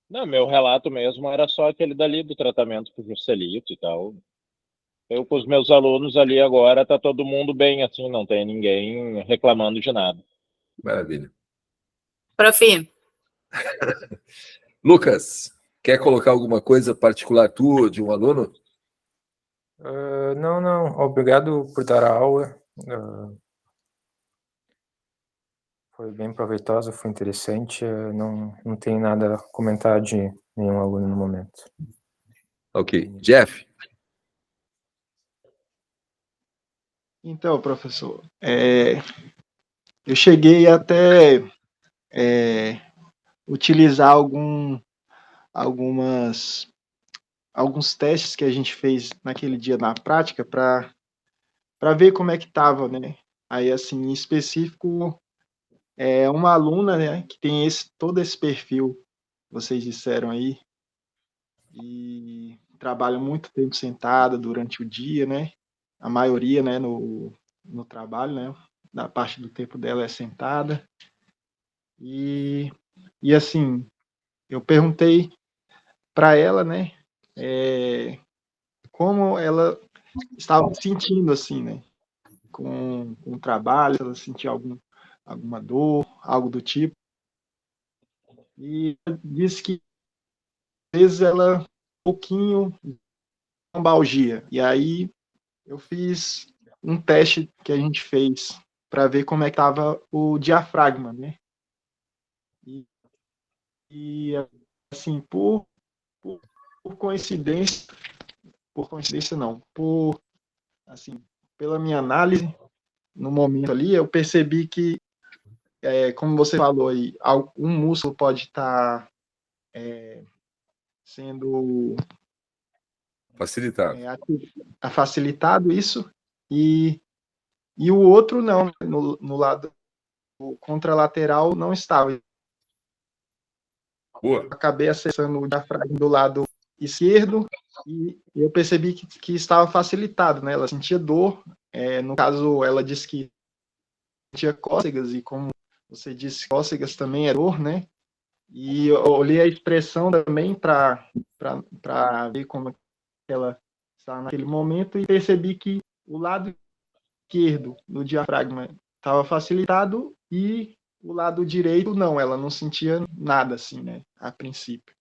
Não, meu relato mesmo era só aquele dali do tratamento com Juscelito e tal. Eu com os meus alunos ali agora, tá todo mundo bem, assim, não tem ninguém reclamando de nada. Maravilha. Profi. Lucas, quer colocar alguma coisa particular tua, de um aluno? Não. Obrigado por dar a aula. Foi bem proveitosa, foi interessante. Não tenho nada a comentar de nenhum aluno no momento. Ok. Jeff? Então, professor, eu cheguei até utilizar alguns testes que a gente fez naquele dia na prática para ver como é que estava, né? Aí, assim, em específico, uma aluna, né, que tem todo esse perfil, vocês disseram aí, e trabalha muito tempo sentada durante o dia, né? A maioria, né, no trabalho, né? Da parte do tempo dela é sentada. E assim, eu perguntei para ela, né, como ela estava se sentindo, assim, né, com o trabalho, se ela sentia alguma dor, algo do tipo. E ela disse que às vezes ela um pouquinho de lombalgia. E aí eu fiz um teste que a gente fez para ver como é que estava o diafragma, né? E assim, por coincidência não, assim, pela minha análise no momento ali, eu percebi que, como você falou aí, um músculo pode estar sendo Facilitado. facilitado isso, e o outro não, no lado contralateral não estava. Boa. Acabei acessando o diafragma do lado esquerdo e eu percebi que estava facilitado, né? Ela sentia dor, no caso ela disse que sentia cócegas e como você disse, cócegas também é dor, né? E eu olhei a expressão também para ver como ela está naquele momento e percebi que o lado esquerdo do diafragma estava facilitado e o lado direito não, ela não sentia nada assim, né, a princípio.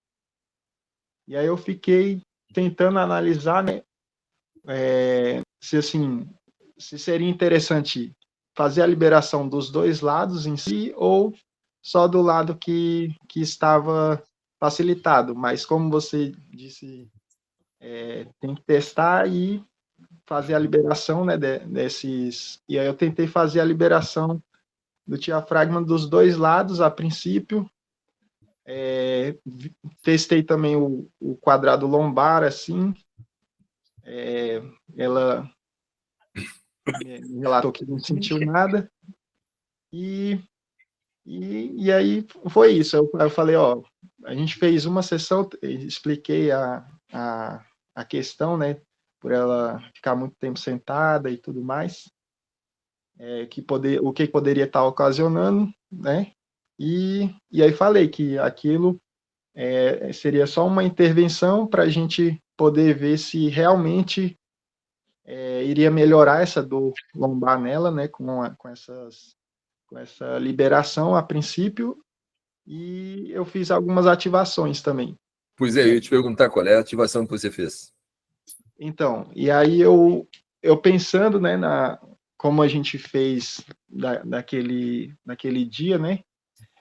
E aí eu fiquei tentando analisar, né, se seria interessante fazer a liberação dos dois lados em si ou só do lado que estava facilitado. Mas como você disse, tem que testar e fazer a liberação, né, desses. E aí eu tentei fazer a liberação do diafragma dos dois lados a princípio. Testei também o quadrado lombar, assim. Ela me relatou que não sentiu nada. E aí foi isso. Eu falei, ó, a gente fez uma sessão, expliquei a questão, né, por ela ficar muito tempo sentada e tudo mais, o que poderia estar ocasionando, né, e aí falei que aquilo seria só uma intervenção para a gente poder ver se realmente iria melhorar essa dor lombar nela, né, com essa liberação a princípio, e eu fiz algumas ativações também. Pois é, eu ia te perguntar qual é a ativação que você fez. Então, e aí eu pensando, né, como a gente fez naquele dia, né,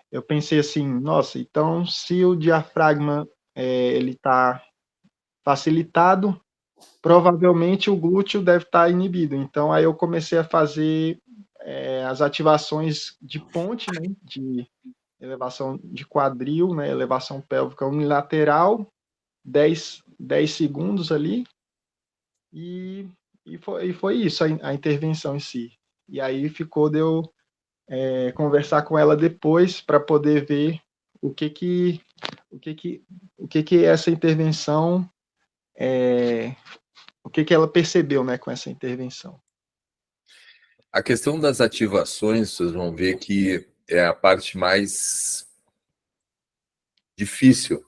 eu pensei assim, nossa, então se o diafragma ele está facilitado, provavelmente o glúteo deve estar inibido. Então, aí eu comecei a fazer as ativações de ponte, né, de elevação de quadril, né, elevação pélvica unilateral, 10 segundos ali, e foi isso, a intervenção em si. E aí ficou de eu conversar com ela depois para poder ver o que essa intervenção, o que ela percebeu, né, com essa intervenção. A questão das ativações, vocês vão ver que é a parte mais difícil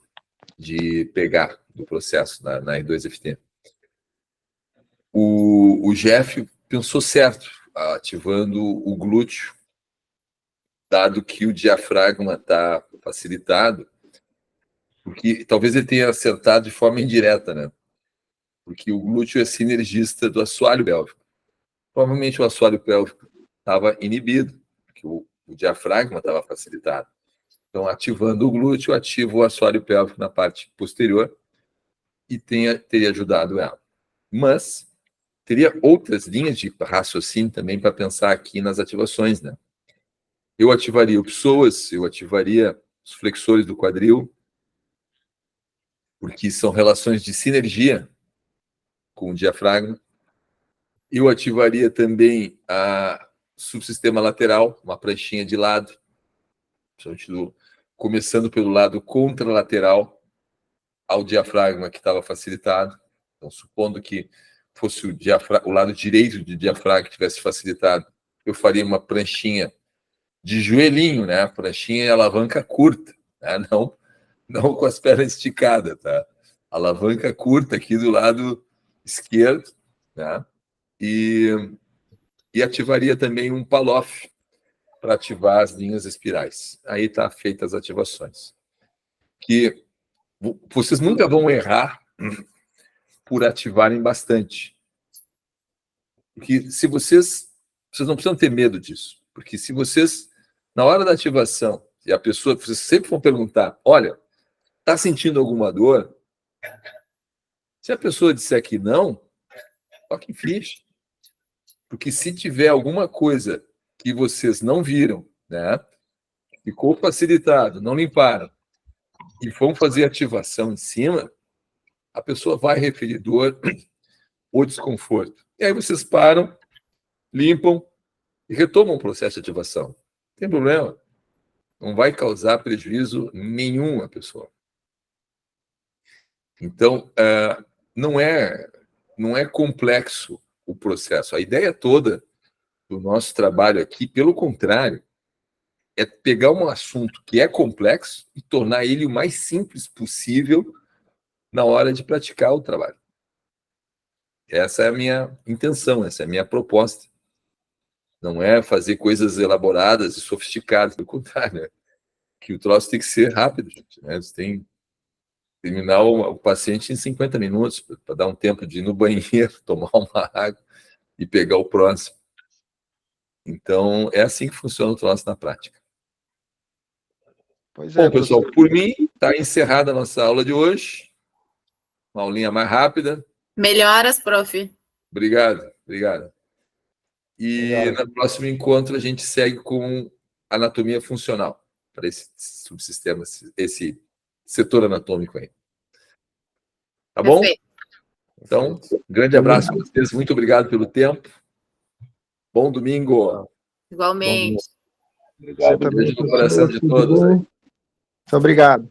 de pegar do processo na R2FT. O Jeff pensou certo, ativando o glúteo, dado que o diafragma está facilitado, porque talvez ele tenha acertado de forma indireta, né? Porque o glúteo é sinergista do assoalho pélvico. Provavelmente o assoalho pélvico estava inibido, porque o diafragma estava facilitado. Então, ativando o glúteo, ativa o assoalho pélvico na parte posterior e teria ajudado ela. Mas teria outras linhas de raciocínio também para pensar aqui nas ativações, né? Eu ativaria o psoas, eu ativaria os flexores do quadril, porque são relações de sinergia com o diafragma. Eu ativaria também a subsistema lateral, uma pranchinha de lado, começando pelo lado contralateral ao diafragma que estava facilitado. Então, supondo que fosse o lado direito do diafragma que tivesse facilitado, eu faria uma pranchinha de joelhinho, né? Pranchinha e alavanca curta, né? Não com as pernas esticadas, tá? Alavanca curta aqui do lado esquerdo, né? E ativaria também um Pallof para ativar as linhas espirais. Aí está feitas as ativações. Que vocês nunca vão errar por ativarem bastante. Porque se vocês não precisam ter medo disso. Porque se vocês, na hora da ativação, e a pessoa, vocês sempre vão perguntar, olha, está sentindo alguma dor? Se a pessoa disser que não, toque ficha. Porque se tiver alguma coisa que vocês não viram, né, ficou facilitado, não limparam, e vão fazer ativação em cima, a pessoa vai referir dor ou desconforto. E aí vocês param, limpam e retomam o processo de ativação. Não tem problema. Não vai causar prejuízo nenhum à pessoa. Então, não é complexo o processo. A ideia toda do nosso trabalho aqui, pelo contrário, é pegar um assunto que é complexo e tornar ele o mais simples possível na hora de praticar o trabalho. Essa é a minha intenção, essa é a minha proposta. Não é fazer coisas elaboradas e sofisticadas, pelo contrário, né? Que o troço tem que ser rápido, gente, né? Você tem que terminar o paciente em 50 minutos, para dar um tempo de ir no banheiro, tomar uma água e pegar o próximo. Então, é assim que funciona o troço na prática. Pois é, bom, pessoal, por mim, está encerrada a nossa aula de hoje. Uma aulinha mais rápida. Melhoras, prof. Obrigado. E no próximo encontro a gente segue com anatomia funcional para esse subsistema, esse setor anatômico aí. Tá bom? Perfeito. Então, grande abraço para vocês. Muito obrigado pelo tempo. Bom domingo. Igualmente. Obrigado. Um beijo no coração de todos. Muito obrigado.